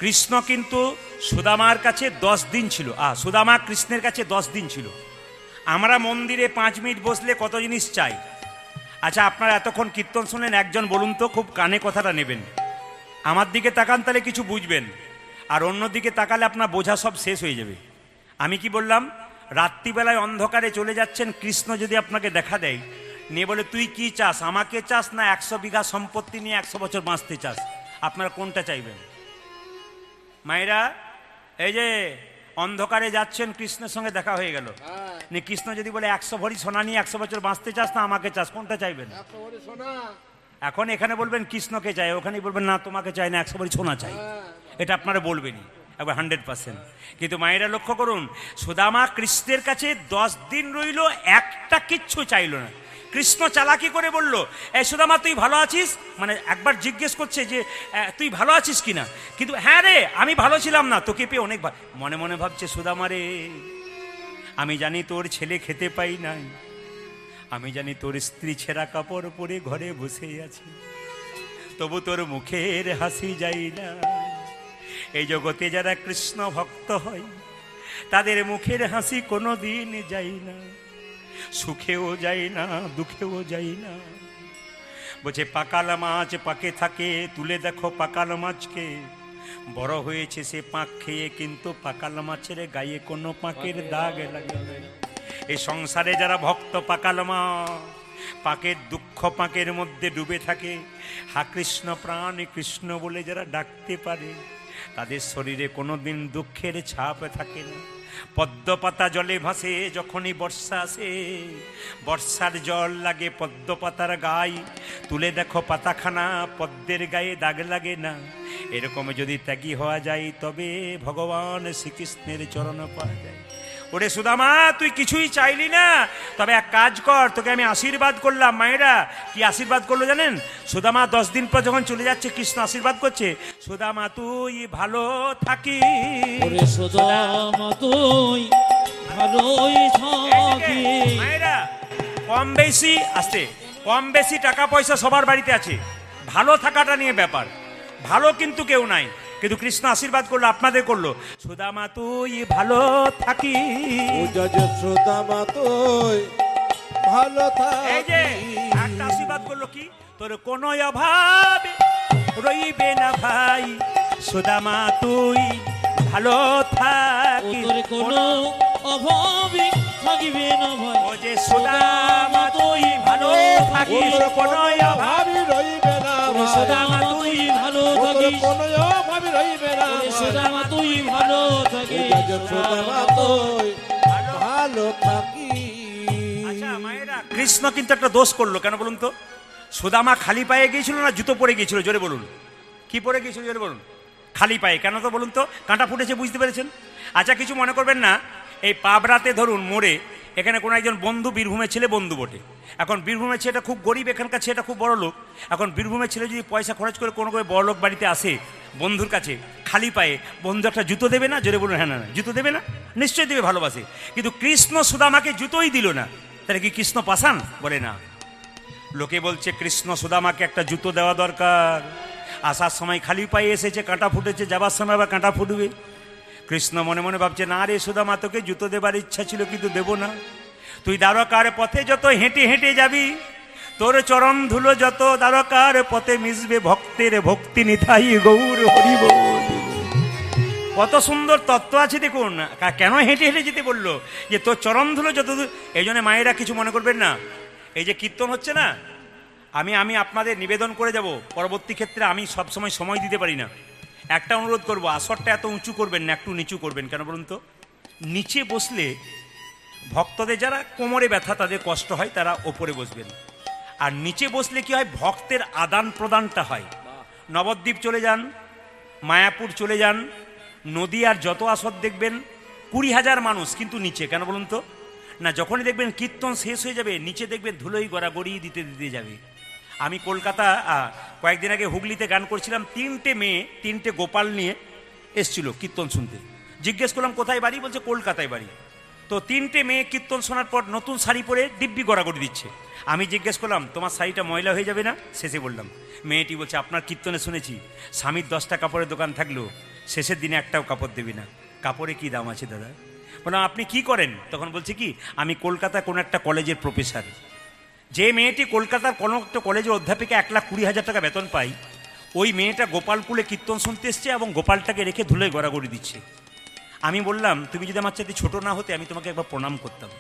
কৃষ্ণ কিন্তু সুদামার কাছে 10 দিন ছিল। সুদামা কৃষ্ণের কাছে 10 দিন ছিল। আমরা মন্দিরে 5 মিনিট বসলে কত জিনিস চাই। আচ্ছা, আপনারা এতক্ষণ কীর্তন শুনলেন, একজন বলুন তো, খুব কানে কথাটা নেবেন, আমার দিকে তাকান তাহলে কিছু বুঝবেন, আর অন্য দিকে তাকালে আপনার বোঝা সব শেষ হয়ে যাবে। আমি কি বললাম? রাত্রিবেলায় অন্ধকারে চলে যাচ্ছেন, কৃষ্ণ যদি আপনাকে দেখা দেয়, নিয়ে বলে তুই কি চাস, আমাকে চাস না 100 বিঘা সম্পত্তি নিয়ে 100 বছর বাঁচতে চাস? আপনারা কোনটা চাইবেন? মায়েরা, এই যে অন্ধকারে যাচ্ছেন, কৃষ্ণের সঙ্গে দেখা হয়ে গেল, নিয়ে কৃষ্ণ যদি বলে 100 ভরি সোনা নিয়ে 100 বছর বাঁচতে চাস না আমাকে চাস, কোনটা চাইবেন? এখন এখানে বলবেন কৃষ্ণকে চাই, ওখানে বলবেন না তোমাকে চাই না, 100 ভরি সোনা চাই। এটা আপনারা বলবেনই একবার 100%। কিন্তু মায়েরা লক্ষ্য করুন, সুদামা কৃষ্ণের কাছে 10 দিন রইল, একটা কিচ্ছু চাইল না। কৃষ্ণ চালাকি করে বলল, এই সুদামা তুই ভালো আছিস? মানে একবার জিজ্ঞেস করছে যে তুই ভালো আছিস কিনা, কিন্তু হ্যাঁ রে আমি ভালো ছিলাম না, তোকে পেয়ে অনেক মনে মনে ভাবছে, সুদামা রে আমি জানি তোর ছেলে খেতে পাই নাই, আমি জানি তোর স্ত্রী ছেঁড়া কাপড় পরে ঘরে বসে আছে, তবু তোর মুখের হাসি যাই না। এই জগতে যারা কৃষ্ণ ভক্ত হয় তাদের মুখের হাসি কোনো দিন যাই না, সুখেও যাই না দুঃখেও যাই না। বলছে পাকাল মাছ পাকে থাকে, তুলে দেখো পাকাল মাছকে, বড় হয়েছে সে পাক খেয়ে, কিন্তু পাকাল মাছের গায়ে কোনো পাকের দাগ লাগে না। এই সংসারে যারা ভক্ত পাকাল মাছ, পাকের দুঃখ পাকের মধ্যে ডুবে থাকে, হা কৃষ্ণ প্রাণ কৃষ্ণ বলে যারা ডাকতে পারে, তাদের শরীরে কোনোদিন দুঃখের ছাপ থাকে না। পদ্ম পাতা জলে ভাসে, যখনই বর্ষা আসে, বর্ষার জল লাগে পদ্ম পাতার গায়ে, তুলে দেখো পাতাখানা, পদ্মের গায়ে দাগ লাগে না। এরকম যদি ত্যাগী হওয়া যায়, তবে ভগবান শ্রীকৃষ্ণের চরণ পাওয়া যায়। ওরে সুদামা, তুই কিছুই চাইলি না, তবে এক কাজ কর, তোকে আমি আশীর্বাদ করলাম। মায়েরা কি আশীর্বাদ করলো জানেন? সুদামা 10 দিন পর যখন চলে যাচ্ছে, কৃষ্ণ আশীর্বাদ করছে, সুদামা তুই ভালো থাকি। ওরে সুদামা তুই ভালোই থাকি। মায়েরা কম বেশি আসতে, কম বেশি টাকা পয়সা সবার বাড়িতে আছে, ভালো থাকাটা নিয়ে ব্যাপার। ভালো কিন্তু কেউ নাই, কিন্তু কৃষ্ণ আশীর্বাদ করলো, আপনাদের করলো, সুদামা তুই ভালো থাকি। ও যাজ সুদামা তুই ভালো এই যে থাকি। একটা আশীর্বাদ করলো কি, তোর কোনো অভাব রইবে না ভাই, সুদামা তুই ভালো থাকি তোর কোনো অভাবে থাকিবে না ভাই ও যে সুদামা তুই ভালো থাকিস কোনো অভাব অভাবী রইবে না ওরে ভাই। সুদামা তুই ভালো ও তোর থাকিস কোনো অভাবী রইবে না ওরে ভাই। সুদামা তুই ভালো ও থাকিস যা যে সুদামা তুই ভালো থাকি। আচ্ছা মায়েরা, কৃষ্ণ কিন্তু একটা দোষ করলো, কেন বলুন তো? সুদামা খালি পায়ে গিয়েছিল না জুতো পরে গিয়েছিল? জোরে বলুন, কি পরে গিয়েছিল জোরে বলুন? খালি পায়ে। কেন তো বলুন তো? কাঁটা ফুটেছে, বুঝতে পেরেছেন? আচ্ছা কিছু মনে করবেন না, এই পাবরাতে ধরুন মোড়ে এখানে কোনো একজন বন্ধু, বীরভূমের ছেলে বন্ধু বটে, এখন বীরভূমের ছেলেটা খুব গরিব, এখানকার ছেলেটা খুব বড় লোক। এখন বীরভূমের ছেলে যদি পয়সা খরচ করে কোনো করে বড় লোক বাড়িতে আসে বন্ধুর কাছে খালি পায়ে, বন্ধু একটা জুতো দেবে না? জোরে বলুন হ্যাঁ না? জুতো দেবে না? নিশ্চয়ই দেবে, ভালোবাসে। কিন্তু কৃষ্ণ সুদামাকে জুতোই দিল না, তাহলে কি কৃষ্ণ পাষাণ? বলে না। লোকে বলছে কৃষ্ণ সুদামাকে একটা জুতো দেওয়া দরকার, আসার সময় খালি পায়ে এসেছে, কাঁটা ফুটেছে, যাবার সময় আবার কাঁটা ফুটবে। কৃষ্ণ মনে মনে ভাবছে, না রে সুদামা, তোকে জুতো দেবার ইচ্ছা ছিল কিন্তু দেব না। তুই দ্বারকার পথে যত হেঁটে হেঁটে যাবি, তোর চরণ ধুলো যত দ্বারকার পথে মিশবে, ভক্তের ভক্তি নিতাই গৌর হরি বল। কত সুন্দর তত্ত্ব আছে দেখুন। কেন হেঁটে হেঁটে যেতে বললো? যে তোর চরণ ধুলো যত দূর। এই জন্য মায়েরা কিছু মনে করবেন না, এই যে কীর্তন হচ্ছে না, আমি আপনাদের নিবেদন করে যাব, পরবর্তী ক্ষেত্রে আমি সবসময় সময় দিতে পারি না। একটা অনুরোধ করব, আসরটা এত উঁচু করবেন না, একটু নিচু করবেন। কেন বলুন তো? নিচে বসলে ভক্তদের যারা কোমরে ব্যথা, তাদের কষ্ট হয়, তারা ওপরে বসবেন। আর নিচে বসলে কি হয়, ভক্তের আদান প্রদানটা হয়। নবদ্বীপ চলে যান, মায়াপুর চলে যান, নদীয়ার যত আসর দেখবেন 20,000 মানুষ কিন্তু নিচে। কেন বলুন তো? না, যখনই দেখবেন কীর্তন শেষ হয়ে যাবে, নিচে দেখবেন ধুলোই গড়াগড়ি দিতে দিতে যাবে। আমি কলকাতা কয়েকদিন আগে হুগলিতে গান করছিলাম, 3টে মেয়ে 3টে গোপাল নিয়ে এসছিল কীর্তন শুনতে। জিজ্ঞেস করলাম কোথায় বাড়ি, বলছে কলকাতায় বাড়ি। তো 3টে মেয়ে কীর্তন শোনার পর নতুন শাড়ি পরে দিব্যি গড়াগড়ি দিচ্ছে। আমি জিজ্ঞেস করলাম তোমার শাড়িটা ময়লা হয়ে যাবে না? শেষে বললাম, মেয়েটি বলছে আপনার কীর্তনে শুনেছি স্বামীর 10টা কাপড়ের দোকান থাকলেও শেষের দিনে একটাও কাপড় দেবে না। কাপড়ে কি দাম আছে দাদা? বললাম আপনি কি করেন? তখন বলছে কি, আমি কলকাতায় কোনো একটা কলেজের প্রফেসর। যে মেয়েটি কলকাতার কোনো একটা কলেজের অধ্যাপিকা 1,20,000 টাকা বেতন পাই, ওই মেয়েটা গোপালকুলে কীর্তন শুনতে এসছে এবং গোপালটাকে রেখে ধুলোয় গড়াগড়ি দিচ্ছে। আমি বললাম তুমি যদি আমার চাইতে ছোট না হতে, আমি তোমাকে একবার প্রণাম করতাম।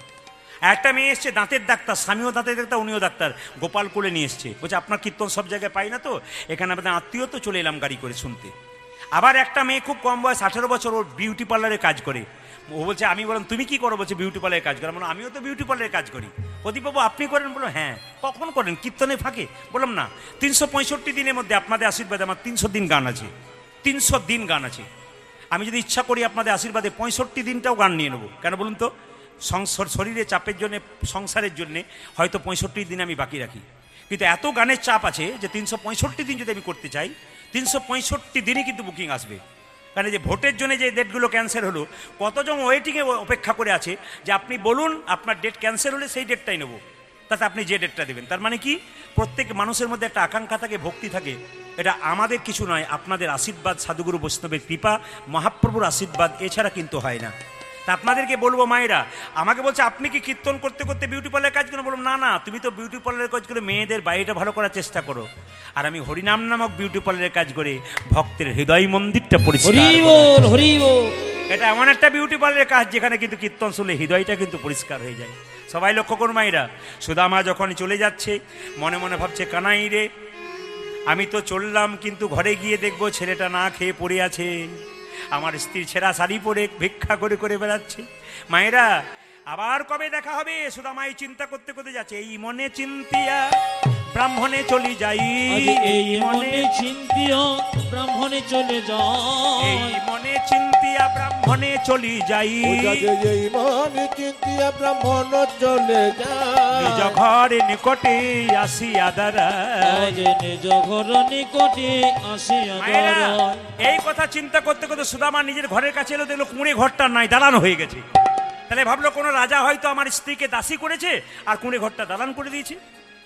একটা মেয়ে এসছে দাঁতের ডাক্তার, স্বামীও দাঁতের ডাক্তার, উনিও ডাক্তার, গোপালকুলে নিয়ে এসছে। বলছে আপনার কীর্তন সব জায়গায় পাই না তো, এখানে আপনার আত্মীয় তো, চলে এলাম গাড়ি করে শুনতে। আবার একটা মেয়ে খুব কম বয়স, 18 বছর, ওর বিউটি পার্লারে কাজ করে। ও বলছে, আমি বললাম তুমি কি করো? বলছে বিউটি পার্লারে কাজ করে। বললাম আমিও তো বিউটি পার্লারে কাজ করি। প্রদীপবাবু আপনি করেন? বললো হ্যাঁ। কখন করেন? কীর্তনে ফাঁকে? বললাম না, 365 দিনের মধ্যে আপনাদের আশীর্বাদে আমার 300 দিন গান আছে, 300 দিন গান আছে। আমি যদি ইচ্ছা করি আপনাদের আশীর্বাদে 65 দিনটাও গান নিয়ে নেবো। কেন বলুন তো? শরীরে চাপের জন্য, সংসারের জন্যে হয়তো 65 দিন আমি বাকি রাখি, কিন্তু এত গানের চাপ আছে যে 365 দিন যদি আমি করতে চাই, 365 দিনই কিন্তু বুকিং আসবে। কারণ যে ভোটের জন্য যে ডেটগুলো ক্যান্সেল হলো, কতজন ওয়েটিংয়ে অপেক্ষা করে আছে যে আপনি বলুন আপনার ডেট ক্যান্সেল হলে সেই ডেটটাই নেবো, তাতে আপনি যে ডেটটা দেবেন। তার মানে কি, প্রত্যেক মানুষের মধ্যে একটা আকাঙ্ক্ষা থাকে, ভক্তি থাকে। এটা আমাদের কিছু নয়, আপনাদের আশীর্বাদ, সাধুগুরু বৈষ্ণবের কৃপা, মহাপ্রভুর আশীর্বাদ, এছাড়া কিন্তু হয় না। তা আপনাদেরকে বলবো মায়েরা, আমাকে বলছে আপনি কি কীর্তন করতে করতে বিউটি পার্লারের কাজ করেন? বললাম না না, তুমি তো বিউটি পার্লারের কাজ করে মেয়েদের বাড়িটা ভালো করার চেষ্টা করো, আর আমি হরিনাম নামক বিউটি পার্লারের কাজ করে ভক্তের হৃদয় মন্দিরটা পরিষ্কার হরি করি। বল হরি বল। এটা এমন একটা বিউটি পার্লারের কাজ যেখানে কিন্তু কীর্তন শুনলে হৃদয়টা কিন্তু পরিষ্কার হয়ে যায়। সবাই লক্ষ্য করুন মায়েরা, সুদামা যখন চলে যাচ্ছে মনে মনে ভাবছে কানাই রে, আমি তো চললাম কিন্তু ঘরে গিয়ে দেখবো ছেলেটা না খেয়ে পড়ে আছে, আমার স্ত্রীর ছেঁড়া শাড়ি পরে ভিক্ষা করে করে বেড়াচ্ছে। মায়েরা আবার কবে দেখা হবে? সুদামাই চিন্তা করতে করতে যাচ্ছে, এই মনে চিন্তিয়া ব্রাহ্মণে চলি যাই, আজ এই মনে চিন্তিয়া ব্রাহ্মণে চলে যায়, এই মনে চিন্তিয়া ব্রাহ্মণে চলি যাই, ও যা যে এই মনে চিন্তিয়া ব্রাহ্মণ চলে নিজ যায়। ঘরে নিকটে আসিয়া দাঁড়ায়। আজ নিজ ঘর নিকটে আসিয়া মায়েরা, দাঁড়ায়। এই কথা চিন্তা করতে করতে সুদামা নিজের ঘরের কাছে এলো, দেখলো কুঁড়ে ঘরটা নাই, দালান হয়ে গেছে। তাহলে ভাবলো কোনো রাজা হয়তো আমার স্ত্রীকে দাসী করেছে আর কুঁড়ে ঘরটা দালান করে দিয়েছে।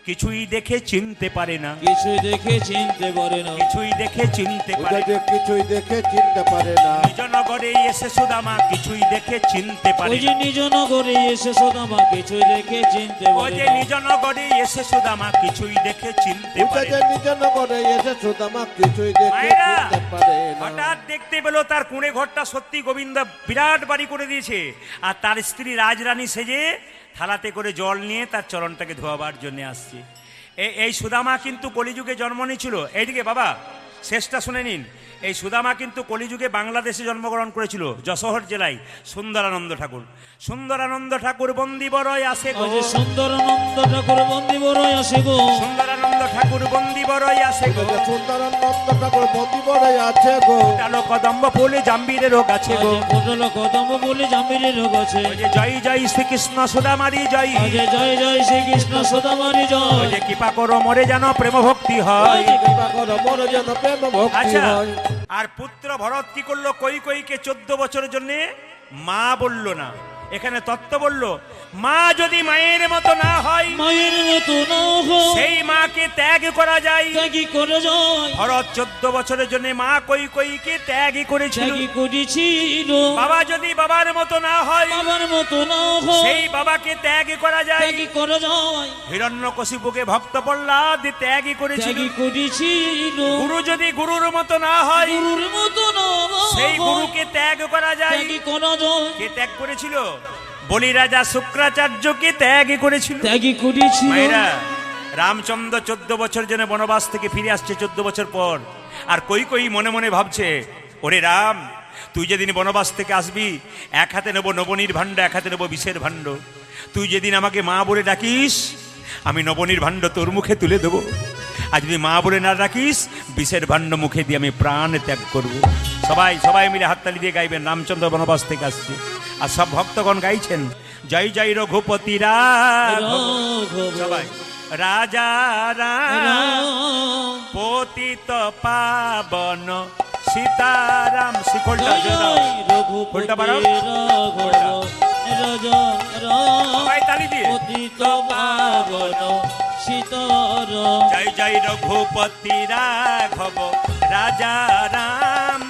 কিছুই দেখে চিনতে পারে না, কিছুই দেখে চিনতে পারে না। কিছুই দেখে চিনতে ওটা পারে যে না। কিছুই দেখে চিনতে পারে না। নিজ নগরে এসে সুদামা কিছুই দেখে চিনতে পারে ওই না। যে নিজ নগরে এসে সুদামা কিছুই দেখে চিনতে ও পারে যে না। নিজ নগরে এসে সুদামা কিছুই দেখে চিনতে ওটা পারে যে না। নিজ নগরে এসে সুদামা কিছুই দেখে মায়েরা, চিনতে পারে না। হঠাৎ দেখতে পেল তার কুঁড়ে ঘরটা সত্যি গোবিন্দ বিরাট বাড়ি করে দিয়েছে, আর তার স্ত্রী রাজরানী সেজে থালাতে করে জল নিয়ে তার চরণটাকে ধোয়াবার জন্য আসছে। এই সুদামা কিন্তু কলিযুগে জন্ম নিয়েছিল। এইদিকে বাবা শেষটা শুনে নিন। এই সুদামা কিন্তু কলিযুগে বাংলাদেশে জন্মগ্রহণ করেছিল, যশোহর জেলায়। সুন্দরানন্দ ঠাকুর, সুন্দরানন্দ ঠাকুর বন্দি বড়ই আসে গো, ওই যে সুন্দরানন্দ ঠাকুর বন্দি বড়ই আসে গো। সুন্দরানন্দ ঠাকুর বন্দি বড়ই আসে গো। ওটা যে সুন্দরানন্দ ঠাকুর বন্দি বড় আছে গো। কালো কদম্ব ফুলে জাম্বিরের রোগ আছে গো। পটল কদম্ব বলে জামিনের রোগ আছে। ওই যে জয় জয় শ্রীকৃষ্ণ সুদামারি জয়, ওই যে জয় জয় শ্রীকৃষ্ণ সুদামারি ওই জয়। যে কৃপা করো মরে যেন প্রেম ভক্তি ওই হয়। যে কৃপা করো মোর যেন প্রেম ভক্তি আচ্ছা, হয়। আর পুত্র ভরত কি করলো? কৈকেয়ীকে 14 বছরের জন্য মা বলল না, এখানে তত্ত্ব বলল। মা যদি মায়ের মতো না হয়, মায়ের মতো না হয়, সেই মাকে ত্যাগ করা যায়। ত্যাগী করে যায়। ভরত 14 বছরের জন্য মা কৈকেয়ীকে ত্যাগই করেছিল। ত্যাগী করেছিল। বাবা যদি বাবার মতো না হয়, বাবার মতো না হয়, সেই বাবাকে ত্যাগ করা যায়। ত্যাগী করে যায়। হিরণ্যকশিপুকে ভক্ত প্রহ্লাদ ত্যাগই করেছিল। ত্যাগী করেছিল। গুরু যদি গুরুর মতো না হয়, গুরুর মতো না সেই হয়, গুরুকে ত্যাগ করা যায়। ত্যাগী করা যায়। কে ত্যাগ করেছিল? বলি রাজা শুক্রাচার্যকে ত্যাগই করেছিল। ত্যাগী করেছিল। মায়েরা, রামচন্দ্র 14 বছর জন্য বনবাস থেকে ফিরে আসছে 14 বছর পর। আর কৈকেয়ী মনে মনে ভাবছে, ওরে রাম, তুই যেদিন বনবাস থেকে আসবি, এক হাতে নেবো নবনীর ভাণ্ড, এক হাতে নেবো বিষের ভাণ্ড। তুই যেদিন আমাকে মা বলে ডাকিস, আমি নবনীর ভাণ্ড তোর মুখে তুলে দেবো। আর যদি মা বলে না ডাকিস, বিষের ভাণ্ড মুখে দিয়ে আমি প্রাণ ত্যাগ করব। সবাই সবাই মিলে হাততালি দিয়ে গাইবেন, রামচন্দ্র বনবাস থেকে আসছে। আর সব ভক্তগণ গাইছেন জয় জয় রঘুপতি রাঘব সবাই। রাজা রাম পতিত পাবন সীতারাম। শিকলটা জয় জয় রঘুপতি উল্টা পারো। রাঘব রাজা রাম সবাই তালি দিয়ে পতিত পাবন সীতারাম। জয় জয় রঘুপতি রাঘব রাজা রাম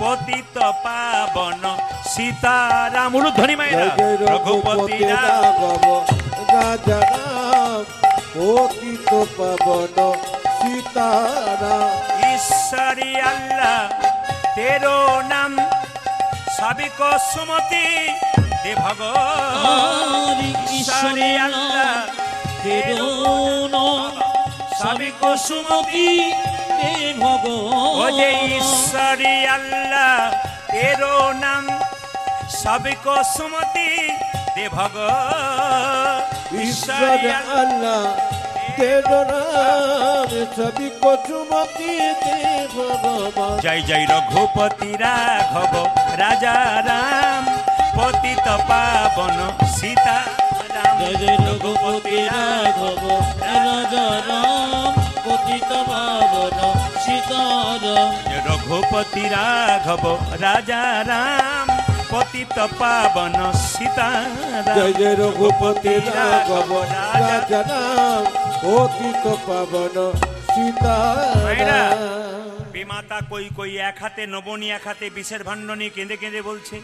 পতিত পাবন সীতারাম। উলুধ্বনি মায়েরা। জয় জয় রঘুপতি রঘুপতি রাম রাঘব রাজা রাম পতিত পাবন সীতারাম। ঈশ্বরী আল্লাহ তেরো নাম সবই কো সুমতি দে ভগবান। হরি ঈশ্বরী আল্লাহ তেরো নাম সবই কো সুমতি দে ও যে ভগবান। ঈশ্বরী আল্লাহ তেরো নাম সবই কো সুমতি দে ভগবান। ঈশ্বর ঈশ্বরী আল্লাহ আল্লাহ তেরো নাম সবই কো সুমতি দে ভগবান। জয় জয় রঘুপতি রাঘব রাজা রাম পতিত পাবন সীতারাম। জয় জয় রঘুপতি রাঘব রাজা রাম পতিত পাবন সীতারাম। রঘুপতি রাঘব রাজা রাম পতিত পাবন সীতারাম। জয় জয় রঘুপতি রাঘব রাজা রাম পতিত পাবন মায়েরা, সীতারাম। বিমাতা কৈকেয়ী এক হাতে নবনী, এক হাতে বিষের ভাণ্ড নিয়ে কেঁদে কেঁদে বলছে,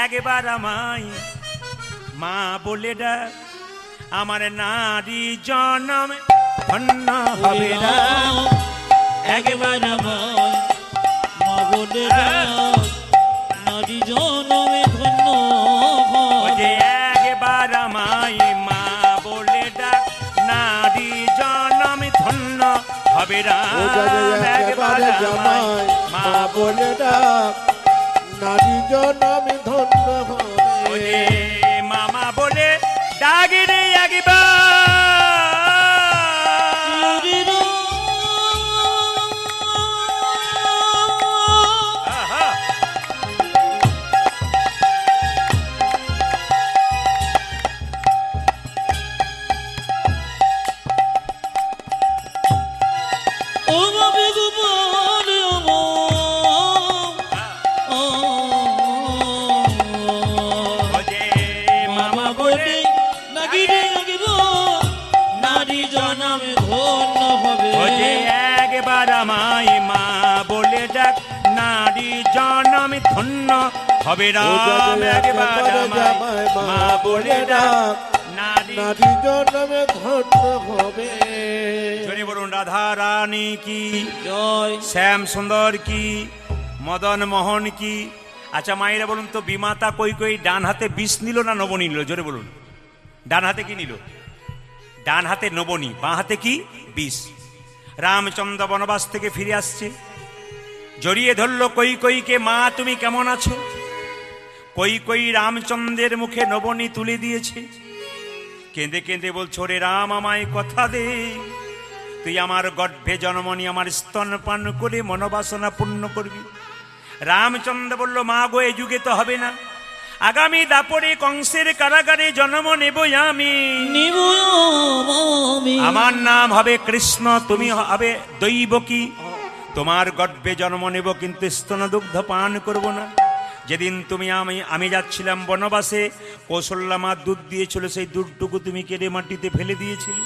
একবার আমায় মা বলে ডাক, আমার নারী জনম ধন্য হবে না। একবার আমায় মা বলে ডাক, নারী জনমে ধন্য ও হয়। যে একবার আমায় মা বলে ডাক, নারী জনম ধন্য হবে না। ও জয় একেবারে জামাই মা বলে ডাক, নারী জনম ধন্য ও হবে। যে মামা বলে ডাগিরে একবার। আহা, ও বাবে গোপাল ও যে মামা বলে নাগিরে নাগিব জামাই মা বলে ডাক, নারী জনম ধন্য হবে রাম একবার জামাই মা বলে ডাক, নারী নারী জন্মে ধন্য হবে। জোরে বলুন রাধা রানী কি, জয়। শ্যাম সুন্দর কি, মদন মোহন কি। আচ্ছা মায়েরা বলুন তো, বিমাতা কই কই ডান হাতে বিষ নিল না নবনী নিল? জোরে বলুন। ডান হাতে কি নিল? ডান হাতে নবনী, বাঁ হাতে কি? বিষ। রামচন্দ্র বনবাস থেকে ফিরে আসছে, জড়িয়ে ধরল কই কইকে, মা তুমি কেমন আছো? কই কই রামচন্দ্রের মুখে নবনী তুলে দিয়েছে, কেঁদে কেঁদে বলছো, রে রাম আমায় কথা দে, তুই আমার গর্ভে জন্মনি, আমার স্তন পান করে মনোবাসনা পূর্ণ করবি। রামচন্দ্র বলল, মা গো এ যুগে তো হবে না, আগামী দাপরে কংসের কারাগারে জন্ম নেব আমি, নিব আমি। আমার নাম হবে কৃষ্ণ, তুমি হবে দৈবকী, তোমার গর্ভে জন্ম নেব, কিন্তু স্তন দুগ্ধ পান করব না। যেদিন তুমি আমি যাচ্ছিলাম বনবাসে, কৌশল্যা মা দুধ দিয়েছিল, সেই দুধটুকু তুমি কেড়ে মাটিতে ফেলে দিয়েছিলে।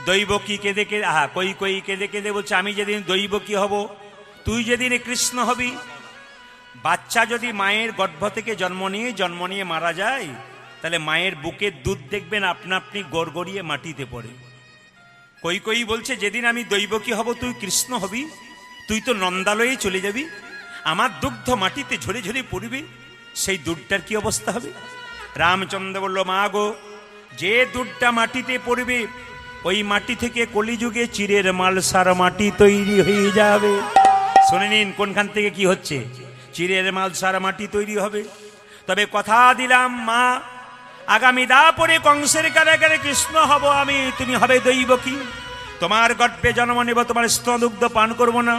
দৈবকী কেঁদে কেঁদে, কই কই কেঁদে কেঁদে বলছে, আমি যেদিন দৈবকী হব, তুই যেদিন কৃষ্ণ হবি। বাচ্চা যদি মায়ের গর্ভ থেকে জন্ম নিয়ে মারা যায়, তাহলে মায়ের বুকের দুধ দেখবেন আপনা আপনি গড়গড়িয়ে মাটিতে পড়ে। কই কই বলছে, যেদিন আমি দৈবকী হব, তুই কৃষ্ণ হবি, তুই তো নন্দালয়ে চলে যাবি, আমার দুগ্ধ মাটিতে ঝরে ঝরে পড়বে, সেই দুধটার কি অবস্থা হবে? রামচন্দ্র বলল, মা গো, যে দুধটা মাটিতে পড়বে, ওই মাটি থেকে কলিযুগে চিরের মালসার মাটি তৈরি হয়ে যাবে। শুনে নিন কোনখান থেকে কি হচ্ছে, চিরের মালসার মাটি তৈরি হবে। তবে কথা দিলাম মা, আগামী দাপরে কংসের কারাগারে কৃষ্ণ হব আমি, তুমি হবে দৈবকী, তোমার গর্ভে জন্ম নেব, তোমার স্তনদুগ্ধ পান করব না,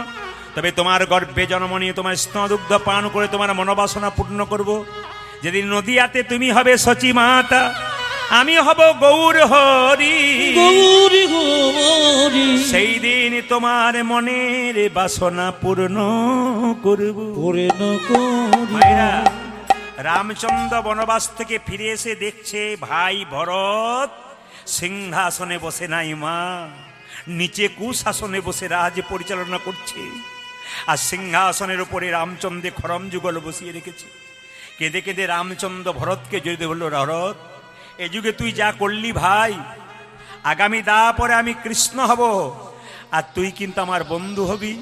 তবে তোমার গর্ভে জন্ম নিয়ে তোমার স্তনদুগ্ধ পান করে তোমার মনোবাসনা পূর্ণ করব। যেদিন নদিয়াতে তুমি হবে সচী মাতা, আমি হব গৌর হরি, গৌরী গৌরী। সেই দিন তোমার মনের বাসনা পূর্ণ করব। পূর্ণ করি। মায়েরা, রামচন্দ্র বনবাস থেকে ফিরে এসে দেখছে ভাই ভরত সিংহাসনে বসে নাই, মা নিচে কুশাসনে বসে রাজ পরিচালনা করছে, আর সিংহাসনের উপরে রামচন্দ্রে খরম যুগল বসিয়ে রেখেছে। কেঁদে কেঁদে রামচন্দ্র ভরতকে জড়িয়ে বলল, ভরত এ যুগে তুই যা করলি ভাই, আগামী দাপরে আমি কৃষ্ণ হব, আর তুই কিন্তু আমার বন্ধু হবি,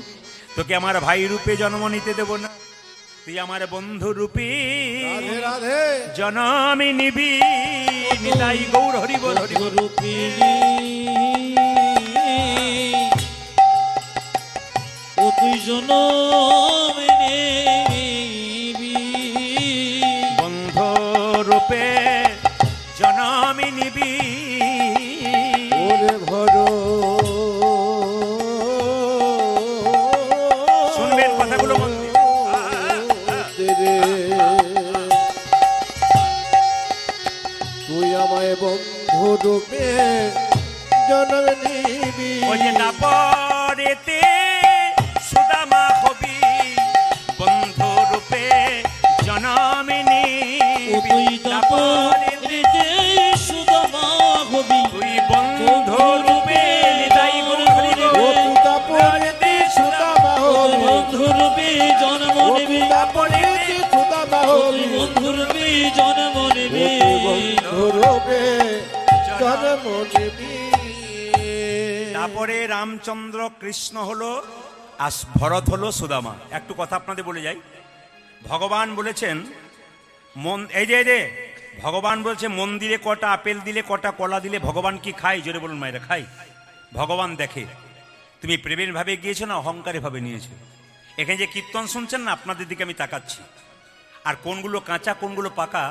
তোকে আমার ভাই রূপে জন্ম নিতে দেব না, তুই আমার বন্ধু রূপে রাধে রাধে জন্ম নিবি। নিতাই গৌর হরি বল, হরি বল। রূপিণী ও তুই জনম নিবি, বন্ধু রূপে জন্ম নিবি। ওরে ভর শুনবেন কথাগুলো মন দিয়ে। তুই আমায় বন্ধু রূপে জন্ম নিবি, ওই যে দাপরেতে সুদামা হবি, বন্ধু রূপে জন্ম ও নিবি। তুই দাপরেতে দাপরেতে সুদামা হবি, তুই বন্ধু রূপে নিতাই গৌর হরি বল। ও তুই দাপরেতে সুদামা হবি, বন্ধুরূপে জন্ম ও নেবে, তুই দাপরেতে সুদামা ও তুই হবি, বন্ধুরূপে জন্ম ও নেবে। তুই বন্ধু রূপে জন্ম নিবি। তারপরে রামচন্দ্র কৃষ্ণ হলো, আর ভরত হলো সুদামা। একটু কথা আপনাদের বলে যাই, ভগবান বলেছেন এই যে ভগবান বলছে, মন্দিরে কটা আপেল দিলে, কটা কলা দিলে ভগবান কি খায়? জোরে বলুন মায়েরা, খাই? ভগবান দেখে তুমি প্রেমের ভাবে গিয়েছো না অহংকারে ভাবে নিয়েছো। এখানে যে কীর্তন শুনছেন না, আপনাদের দিকে আমি তাকাচ্ছি, আর কোনগুলো কাঁচা কোনগুলো পাকা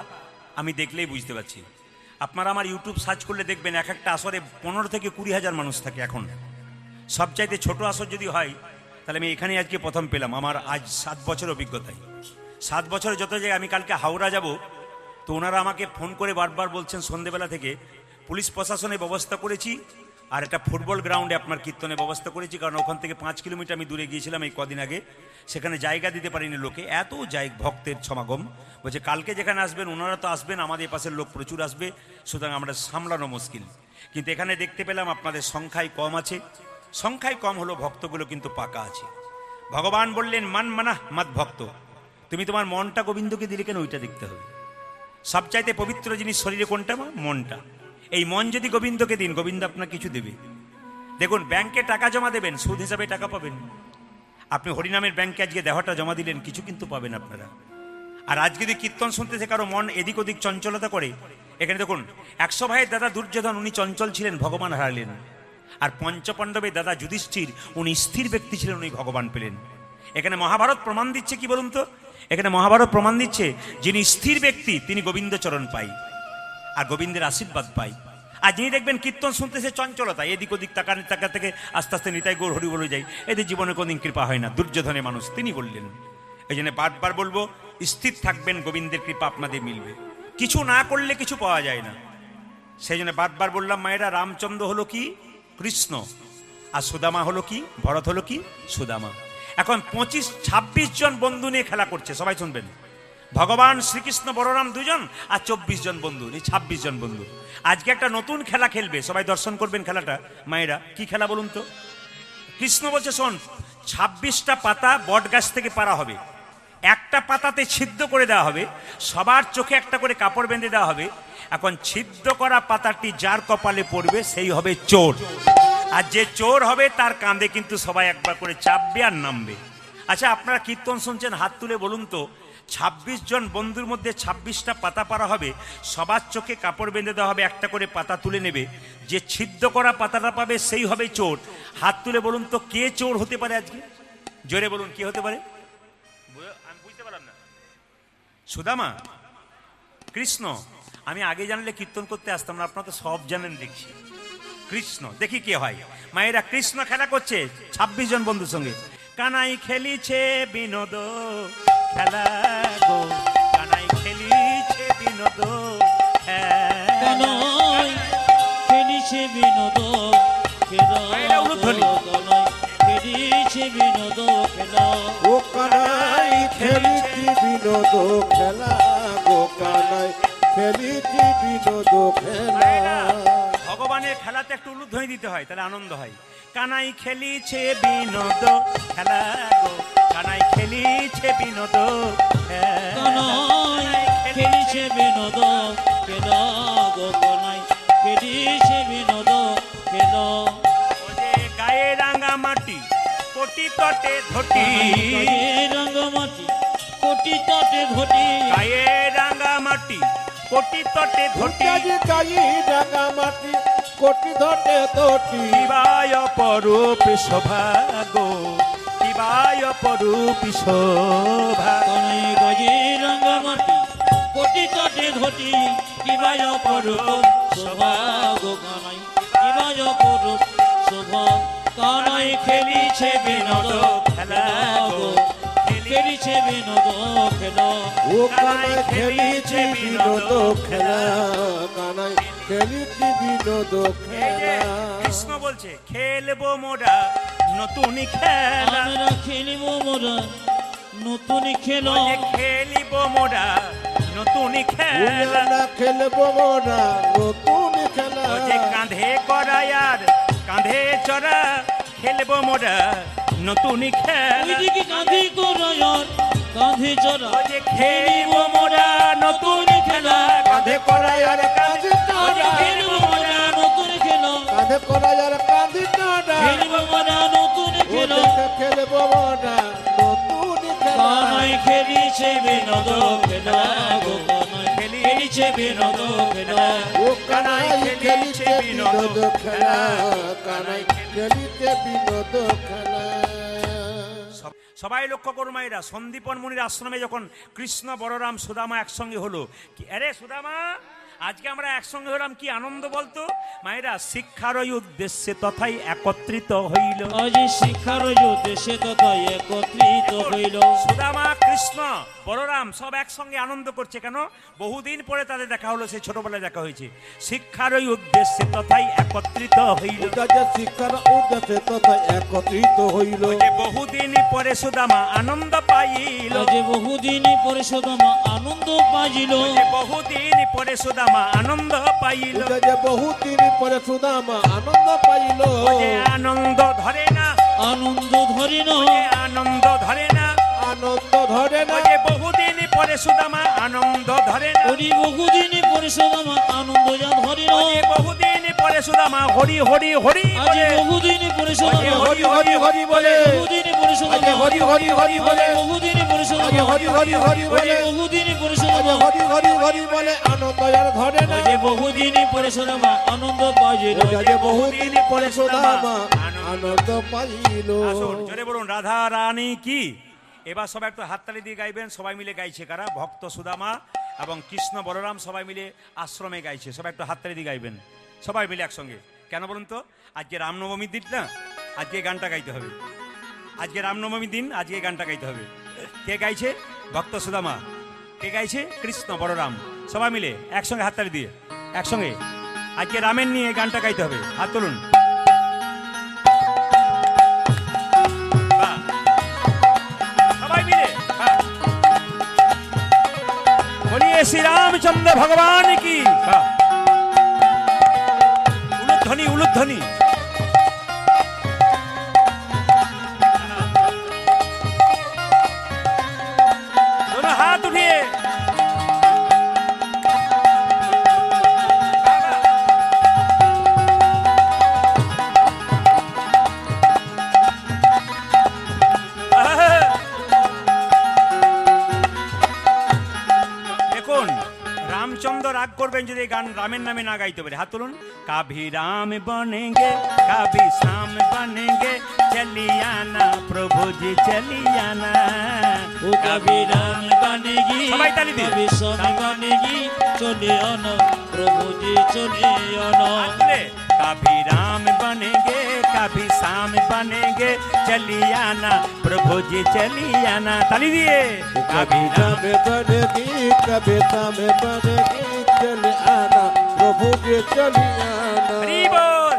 আমি দেখলেই বুঝতে পারছি। আপনারা আমার ইউটিউব সার্চ করলে দেখবেন, এক একটা আসরে 15 থেকে 20 হাজার মানুষ থাকে। এখন সবচাইতে ছোট আসর যদি হয়, তাহলে আমি এখানে আজকে প্রথম পেলাম, আমার আজ 7 বছর অভিজ্ঞতায়। 7 বছরে যত জায়গায়, আমি কালকে হাওড়া যাব, তো ওনারা আমাকে ফোন করে বারবার বলছেন সন্ধেবেলা থেকে, পুলিশ প্রশাসনের ব্যবস্থা করেছি, আর একটা ফুটবল গ্রাউন্ডে আপনার কীর্তনের ব্যবস্থা করেছি, কারণ ওখান থেকে 5 কিলোমিটার আমি দূরে গিয়েছিলাম এই কদিন আগে, সেখানে জায়গা দিতে পারিনি লোকে, এত ভক্তের সমাগম। বলছে কালকে যেখানে আসবেন, ওনারা তো আসবেন, আমাদের পাশের লোক প্রচুর আসবে, সুতরাং আমরা সামলানো মুশকিল। কিন্তু এখানে দেখতে পেলাম আপনাদের সংখ্যায় কম আছে, সংখ্যায় কম হলো, ভক্তগুলো কিন্তু পাকা আছে। ভগবান বললেন মান মানাহ মাত ভক্ত, তুমি তোমার মনটা গোবিন্দকে দিলে কেন ওইটা দেখতে হবে। সবচাইতে পবিত্র জিনিস শরীরে কোনটা? মনটা। এই মন যদি গোবিন্দকে দিন, গোবিন্দ আপনার কিছু দেবে। দেখুন, ব্যাংকে টাকা জমা দেবেন, সুদ হিসাবে টাকা পাবেন। আপনি হরিনামের ব্যাংকে আজকে দেহটা জমা দিলেন, কিছু কিন্তু পাবেন আপনারা। আর আজ যদি কীর্তন শুনতেছে কারো মন এদিক ওদিক চঞ্চলতা করে, এখানে দেখুন 100 ভাইয়ের দাদা দুর্যোধন, উনি চঞ্চল ছিলেন, ভগবান হারালেন। আর পঞ্চপাণ্ডবের দাদা যুধিষ্ঠির, উনি স্থির ব্যক্তি ছিলেন, উনি ভগবান পেলেন। এখানে মহাভারত প্রমাণ দিচ্ছে কি বলুন তো? এখানে মহাভারত প্রমাণ দিচ্ছে যিনি স্থির ব্যক্তি তিনি গোবিন্দ চরণ পাই আর গোবিন্দের আশীর্বাদ পাই। আর যিনি দেখবেন কীর্তন শুনতেছে চঞ্চলতা, এদিক ওদিক টাকা থেকে আস্তে আস্তে নিতাই গৌর হরি বলে যায়, এদের জীবনে কোনদিন কৃপা হয় না। দুর্যোধনের মানুষ তিনি বললেন। এই জন্য বারবার বলবো, স্থির থাকবেন, গোবিন্দের কৃপা আপনাদের মিলবে। কিছু না করলে কিছু পাওয়া যায় না। সেই জন্য বারবার বললাম মায়েরা, রামচন্দ্র হলো কি? কৃষ্ণ। আর সুদামা হলো কি? ভরত হলো কি? সুদামা। এখন 25-26 জন বন্ধু নিয়ে খেলা করছে, সবাই শুনবেন। ভগবান শ্রীকৃষ্ণ বলরাম 2 জন আর 24 জন বন্ধু, এই 26 জন বন্ধু। আজকে একটা নতুন খেলা খেলবে, সবাই দর্শন করবেন খেলাটা। মায়েরা, কি খেলা বলুন তো? কৃষ্ণ বলছে শোন, 26টা পাতা বট গাছ থেকে পাড়া হবে, একটা পাতাতে ছিদ্র করে দেওয়া হবে, সবার চোখে একটা করে কাপড় বেঁধে দেওয়া হবে। এখন ছিদ্র করা পাতাটি যার কপালে পড়বে সেই হবে চোর। আর যে চোর হবে তার কাঁধে কিন্তু সবাই একবার করে চাপবে আর নামবে। আচ্ছা, আপনারা কীর্তন শুনছেন, হাত তুলে বলুন তো, 26 জন বন্ধুর মধ্যে 26টা পাতা পাড়া হবে, সবার চোখে কাপড় বেঁধে দেওয়া হবে, একটা করে পাতা তুলে নেবে, যে ছিদ্র করা পাতাটা পাবে সেই হবে চোর। হাত তুলে বলুন তো, কে চোর হতে পারে আজকে? জোরে বলুন, কে হতে পারে? আমি বুঝতে পারলাম না। সুদামা? কৃষ্ণ? আমি আগে জানলে কীর্তন করতে আসতাম না, আপনারা তো সব জানেন দেখছি। কৃষ্ণ। দেখি কে হয়। মায়েরা, কৃষ্ণ খেলা করছে 26 জন বন্ধুর সঙ্গে। কানাই খেলিছে বিনোদ খেলা গো, কানাই খেলিছে বিনোদ কানাই খেলিছে বিনোদ খেলা, মায়েরা উলুধ্বনি। কানাই খেলিছে বিনোদ খেলা, ও কানাই খেলিছি বিনোদ খেলা গো, কানাই খেলিছি বিনোদ খেলা। ভগবানের খেলাতে একটু উলুধ্বনি দিতে হয়, তাহলে আনন্দ হয়। কানাই খেলিছে বিনোদ খেলা গো, কানাই খেলিছে বিনোদ কানাই খেলিছে বিনোদ খেলা গো, কানাই খেলিছে বিনোদ খেলা। ওরে গায়ে রাঙা মাটি কোটি তটে ধটি, গায়ে রাঙামাটি কোটি তটে ঘটি, গায়ে রাঙা মাটি কোটি তটে ধটি, গাই ডাঙা মাটি কোটি ধটে তোটি। শিবায় পরূপ শোভা গো, শিবায় পরূপ শোভা। কানাই গায়ে রাঙামাটি কোটি তটে ঘটি, কিবায় পরূপ শোভা গো, কানাই কিবায় পরূপ শোভা। কানাই খেলিছে বিনোদ খেলা গো, খেলিছে বিনোদ খেলা। ও কানাই খেলিছি বিনোদ খেলা, কানাই খেলিছি বিনোদ এই যে খেলা। কৃষ্ণ বলছে, খেলবো মোরা নতুন খেলা, আমরা খেলিব মোরা নতুন খেলা, ওই যে খেলিব মোরা নতুন খেলা, না খেলবো মোরা নতুন খেলা। ওই যে কাঁধে করাই আর কাঁধে চড়া, খেলবো মোরা নতুন খেলা। ওইদিকে কাঁধে করায়ার কাঁধে চড়া, ওই যে খেলিব মোরা নতুন খেলা, কাঁধে করাই আর কাঁধে ওই যে টানা, খেলিব মোরা নতুন খেলা, কাঁধে করাই আর কাঁধে টানা। খেলিব মোরা নতুন খেলা। ওদিকে খেলবো মোরা নতুন খেলা। কানাই খেলিছে বিনোদ খেলা গো, কানাই খেলিছে বিনোদ খেলা। ও কানাই খেলিছে বিনোদ খেলা, কানাই খেলিছে বিনোদ খেলা। সবাই লক্ষ্য করো মায়েরা, সন্দীপন মুনির আশ্রমে যখন কৃষ্ণ বলরাম সুদামা একসঙ্গে হলো, কি আরে সুদামা আজকে আমরা একসঙ্গে হলাম, কি আনন্দ বলতো মায়েরা। শিক্ষার ওই উদ্দেশ্যে তথাই একত্রিত হইল, আজ শিক্ষার উদ্দেশ্যে তথা একত্রিত হইল। সুদামা কৃষ্ণ বলরাম সব একসঙ্গে আনন্দ করছে। কেন? বহুদিন পরে তাদের দেখা হলো, সেই ছোটবেলায় দেখা হয়েছে। শিক্ষার ওই উদ্দেশ্যে তথাই একত্রিত হইল, ওটা যে শিক্ষার উদ্দেশ্যে তথা একত্রিত হইল। ওই যে বহুদিন পরে সুদামা আনন্দ পাইল, আজ বহুদিন পরে সুদামা আনন্দ পাইল, ওই যে বহুদিন পরে সুদামা সুদামা আনন্দ পাইল। যে বহুদিন পরে সুদামা আনন্দ পাইল। ও যে আনন্দ ধরে না, আনন্দ ধরে ও না, যে আনন্দ ধরে না, আনন্দ ধরে ও না। যে বহুদিন পরে সুদামা আনন্দ ধরে না, ওরে বহুদিন পরে সুদামা আনন্দ যা ধরে ও না, যে বহুদিন পরে সুদামা হরি হরি হরি আজ বলে, বহুদিন পরে সুদামা হরি হরি হরি বলে। বহুদিন পরে সুদামা আজ হরি হরি হরি বলে। বহুদিন পরে আজ সুদামা হরি হরি হরি বলে। বহুদিন পরে আজ সুদামা হরি হরি হরি বলে। আনন্দ আর ধরে না। যে বহুদিন পরে সুদামা আনন্দ পাইল। যে বহুদিন পরে সুদামা আনন্দ পাইল। আসুন জোরে বলুন রাধা রানী কি। এবার সবাই একটু হাততালি দিয়ে গাইবেন। সবাই মিলে গাইছে কারা? ভক্ত সুদামা এবং কৃষ্ণ বলরাম সবাই মিলে আশ্রমে গাইছে। সবাই একটু হাততালি দিয়ে গাইবেন, সবাই মিলে একসঙ্গে। কেন বলুন তো? আজকে রামনবমীর দিন না, আজকে গানটা গাইতে হবে। আজকে রামনবমীর দিন, আজকে গানটা গাইতে হবে। কে গাইছে? ভক্ত সুদামা। কে গাইছে? কৃষ্ণ বলরাম। সবাই মিলে একসঙ্গে হাততালি দিয়ে একসঙ্গে আজকে রামের নিয়ে গানটা গাইতে হবে। হাত তুলুন। বাহ। সবাই মিলে বাহ। বলিয়ে শ্রী রামচন্দ্র ভগবান কি। বাহ। উলুধ্বনি উলুধ্বনি। दोनों हाथ उठिए। দেখুন রামচন্দ্র রাগ করবেন যদি এই গান রামের নামে না গাইতে পারে। হাত তুলুন। কাভি রাম বনেঙ্গে কাভি শ্যাম বনেঙ্গে চলিয়ানা প্রভু জি চলিয়ানা। ও কবি রাম বনেগি, সবাই তালি দিয়ে। কবি শ্যাম বনেগি, চলে আনা প্রভু জি চলে আনা। আসলে कभी राम बनेंगे कभी श्याम बनेंगे चलियाना प्रभु जी चलियाना। ताली दिए। कभी राम बनेगी कभी श्याम बनेगी चले आना प्रभु जी चली आना। हरी बोल।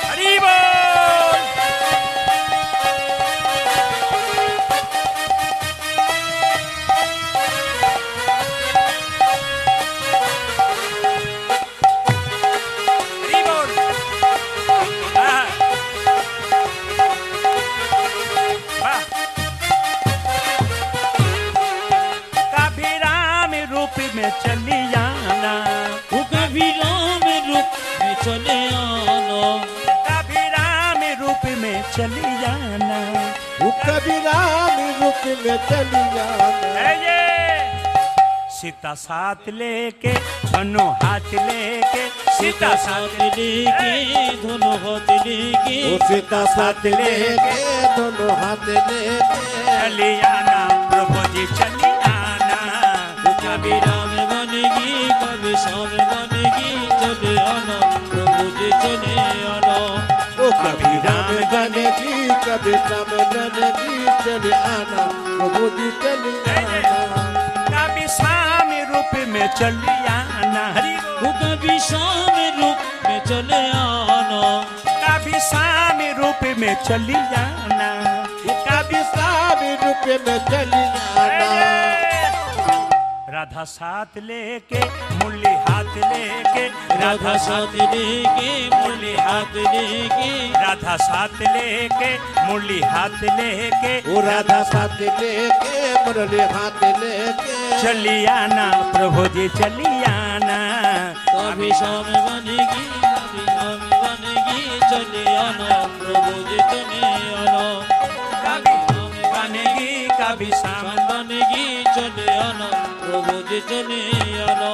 हरी बोल। हरी बोल। हाँ। वाह। कभी राम रूप में चली आना, ও কবি রাম রূপ মে চলে আনা। कभी राम रूप में चली आना। वो कभी राम रूप में चली आना। है ये सीता साथ लेके दोनों हाथ लेके सीता साथ साथ लेके दोनों हाथ लेके, वो सीता साथ लेके दोनों हाथ लेके चली आना प्रभु जी चली आना। कभी राम बनेगी कभी श्याम बनेगी चले आना प्रभु जी चले आना। वो कभी राम बनेगी कभी श्याम बनेगी चले आना प्रभु जी चली आना। कभी स्वामी रूप में चली आना। हरि बोल। वो कभी श्याम रूप में चले आना। कभी स्वामी रूप में चली आना। वो कभी स्वामी रूप में चली आना। राधा साथ लेके मुरली हाथ लेके राधा साथ लेके मुरली हाथ लेके, राधा साथ लेके मुरली हाथ लेके वो राधा साथ लेके मुरली हाथ लेके चली आना प्रभु जी चली आना। कभी श्याम बनेगी कभी श्याम बनेगी चले आना प्रभु जी चले आना। कभी बनेगी कभी शाम श्याम बनेगी चले आना प्रभु जी चले आना।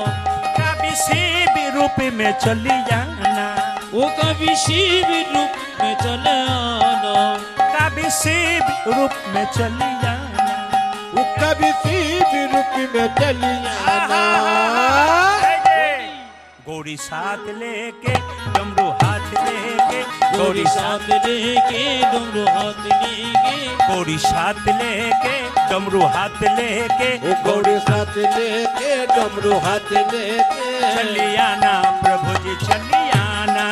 कभी शिव रूप में चली आना। वो कभी शिव रूप में चले आना। कभी शिव रूप में चली आना। वो कभी शिव रूप में चली आना। गौरी साथ लेके डमरू हाथ लेके गौरी साथ लेके डमरू हाथ लेके, गौरी साथ लेके डमरू हाथ लेके ओ गौरी साथ लेके डमरू हाथ लेके चलियाना प्रभु जी चलियाना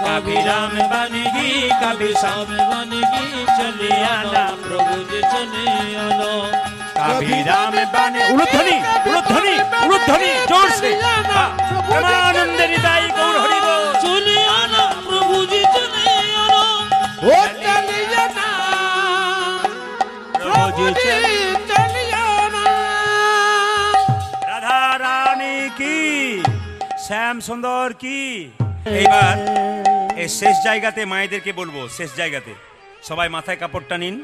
कभी राम बनेगी कभी श्याम बनेगी चले आना प्रभु जी चले आना कभी राम बने उलूध्वनि उलूध्वनि उलूध्वनि जोर से परमानंद निदाई गौर हरि बोल चले आना प्रभु जी चले आना ओ चलिए ना प्रभु जी चलिए ना राधा रानी की শ্যাম সুন্দর কি এইবার এই শেষ জায়গাতে মায়েদেরকে বলবো শেষ জায়গাতে সবাই মাথায় কাপড়টা নিন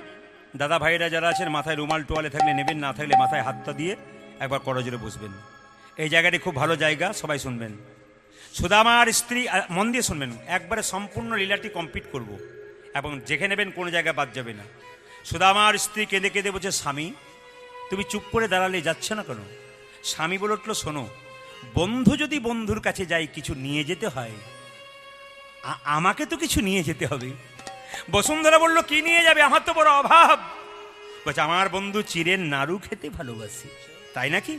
দাদা ভাইরা যারা আছেন মাথায় রুমাল টোয়ালে থাকলে নেবেন না থাকলে মাথায় হাতটা দিয়ে একবার করজোরে বসবেন এই জায়গাটি খুব ভালো জায়গা সবাই শুনবেন সুদামার স্ত্রী মন দিয়ে শুনবেন একবারে সম্পূর্ণ লীলাটি কমপ্লিট করব এবং যেখানে নেবেন কোনো জায়গায় বাদ যাবে না সুদামার স্ত্রী কেঁদে কেঁদে বলছে স্বামী তুমি চুপ করে দাঁড়ালে যাচ্ছে না কেন স্বামী বলে উঠল শোনো বন্ধু যদি বন্ধুর কাছে যাই কিছু নিয়ে যেতে হয় আমাকে তো কিছু নিয়ে যেতে হবে বসুন্ধরা বলল কি নিয়ে যাবে আমার তো বড় অভাব বলছে আমার বন্ধু চিড়ের নাড়ু খেতে ভালোবাসি তাই নাকি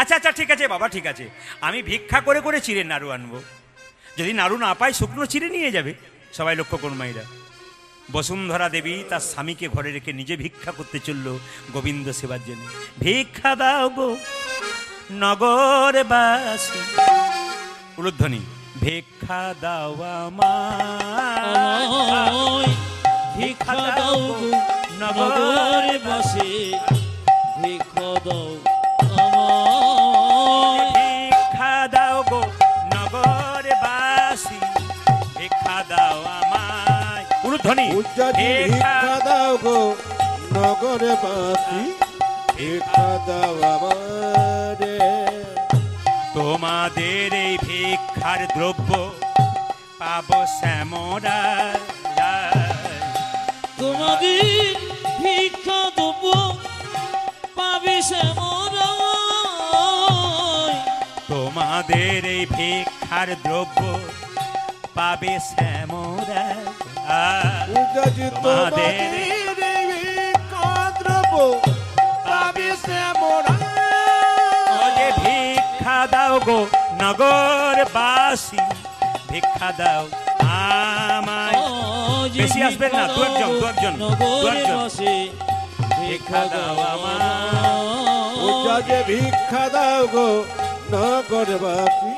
আচ্ছা আচ্ছা ঠিক আছে বাবা ঠিক আছে আমি ভিক্ষা করে করে চিড়ের নাড়ু আনবো যদি নাড়ু না পাই শুকনো চিড়ে নিয়ে যাবে সবাই লক্ষ্য করুন মাইরা বসুন্ধরা দেবী তার স্বামীকে ঘরে রেখে নিজে ভিক্ষা করতে চলল গোবিন্দ সেবার জন্য ভিক্ষা দাও গো নগরবাসী উলুধ্বনি ভিক্ষা দাও আমায় ভিক্ষা দাও গো নগরে বসে ভিক্ষা দাও আমায় ভিক্ষা দাও গো নগরবাসী ভিক্ষা দাও আমায় উলুধ্বনি উজ্জাজি ভিক্ষা দাও গো নগরে বাসি ভিক্ষা দাও আমারে তোমাদের এই ভিক্ষার দ্রব্য পাব শ্যামরা তোমাদের ভিক্ষা দেব পাবে শ্যামরায় তোমাদের এই ভিক্ষার দ্রব্য পাবে শ্যামরা উজ্জাজি তোমাদের তোমাদের ভিক্ষা দ্রব্য পাবে শ্যামরা ওরে ভিক্ষা দাও গো নগরবাসী ভিক্ষা দাও আমায় বেশি আসবেন না দু একজন নগরে বসে ভিক্ষা দাও আমায় উজ্জাজি ভিক্ষা দাও গো নগরে বাসি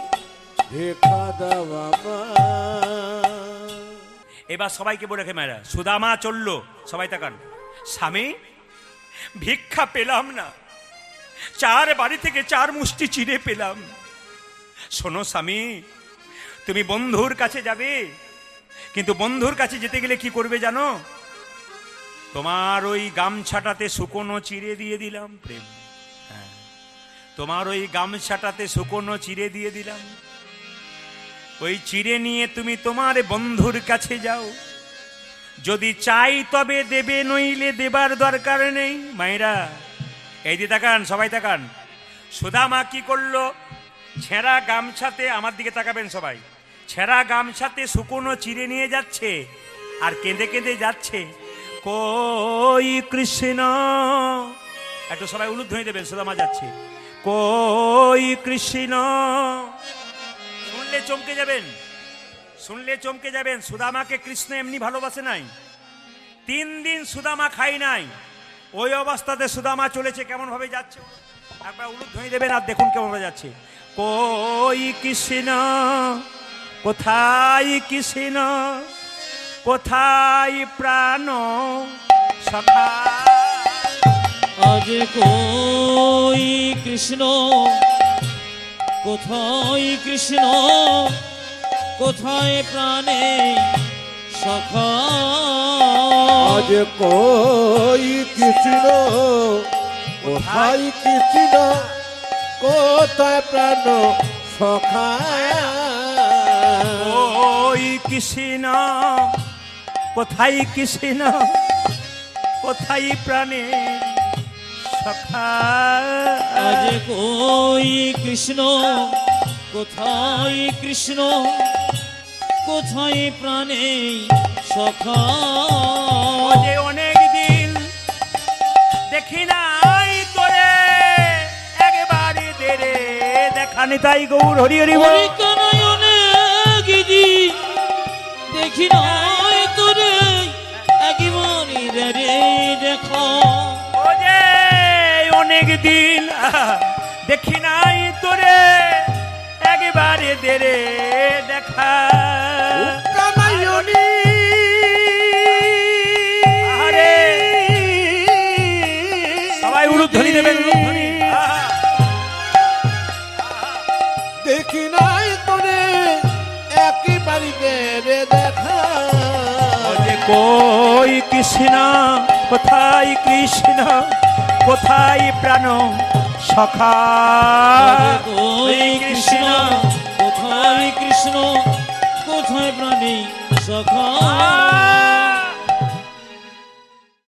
ভিক্ষা দাও আমায় এবার সবাইকে বলে রেখে মেয়েরা সুদামা চললো সবাই তাকান স্বামী ভিক্ষা পেলাম না চার বাড়ি থেকে চার মুষ্টি চিড়ে পেলাম শোনো স্বামী তুমি বন্ধুর কাছে যাবে কিন্তু বন্ধুর কাছে যেতে গেলে কি করবে জানো তোমার ওই গামছাটাতে শুকনো চিড়ে দিয়ে দিলাম প্রেম হ্যাঁ তোমার ওই গামছাটাতে শুকনো চিড়ে দিয়ে দিলাম ওই চিড়ে নিয়ে তুমি তোমার বন্ধুর কাছে যাও যদি চাই তবে দেবে নইলে দেবার দরকার নেই মায়েরা এই দিয়ে তাকান সবাই তাকান সুদামা কি করলো ছেঁড়া গামছাতে আমার দিকে তাকাবেন সবাই ছেঁড়া গামছাতে শুকনো চিড়ে নিয়ে যাচ্ছে আর কেঁদে কেঁদে যাচ্ছে কই কৃষ্ণ একটু সবাই উলুধ্বনি দেবেন সুদামা যাচ্ছে কই কৃষ্ণ শুনলে চমকে যাবেন সুদামাকে কৃষ্ণ এমনি ভালোবাসে নাই 3 দিন সুদামা খাই নাই ওই অবস্থাতে সুদামা চলেছে কেমন ভাবে যাচ্ছে একবার উলুধ্বনি দেবেন আর দেখুন কেমন ভাবে যাচ্ছে কই কৃষ্ণ কোথায় কৃষ্ণ কোথায় প্রাণ সখা আজ কই কৃষ্ণ কোথায় কৃষ্ণ কোথায় প্রাণে সখা আজ কই কৃষ্ণ কোথায় কৃষ্ণ কোথায় প্রাণ সখা ওই কৃষ্ণ কোথায় কৃষ্ণ কোথায় প্রাণে সখা আজ কই কৃষ্ণ কোথায় কৃষ্ণ কোথায় প্রাণে সখা যে অনেক দিন দেখি নাই তোরে একবারে দেরে দেখা নিতাই গৌর হরি হরি বল। ওই কানায়নে গিজি দেখি নাই তোরে একেবারে রে দেখো ও যে অনেক দিন দেখি নাই তোরে একবারে দেরে দেখা কানাইনি আরে সবাই উলুধ্বনি দেবেন উলুধ্বনি। দেখি নাই তোরে একই বাড়িতে রে দেখা ও যে কই কৃষ্ণ কোথায় কৃষ্ণ কোথায় প্রাণ সখা ওই কৃষ্ণ কোথায় কৃষ্ণ কোথায় প্রাণী সখা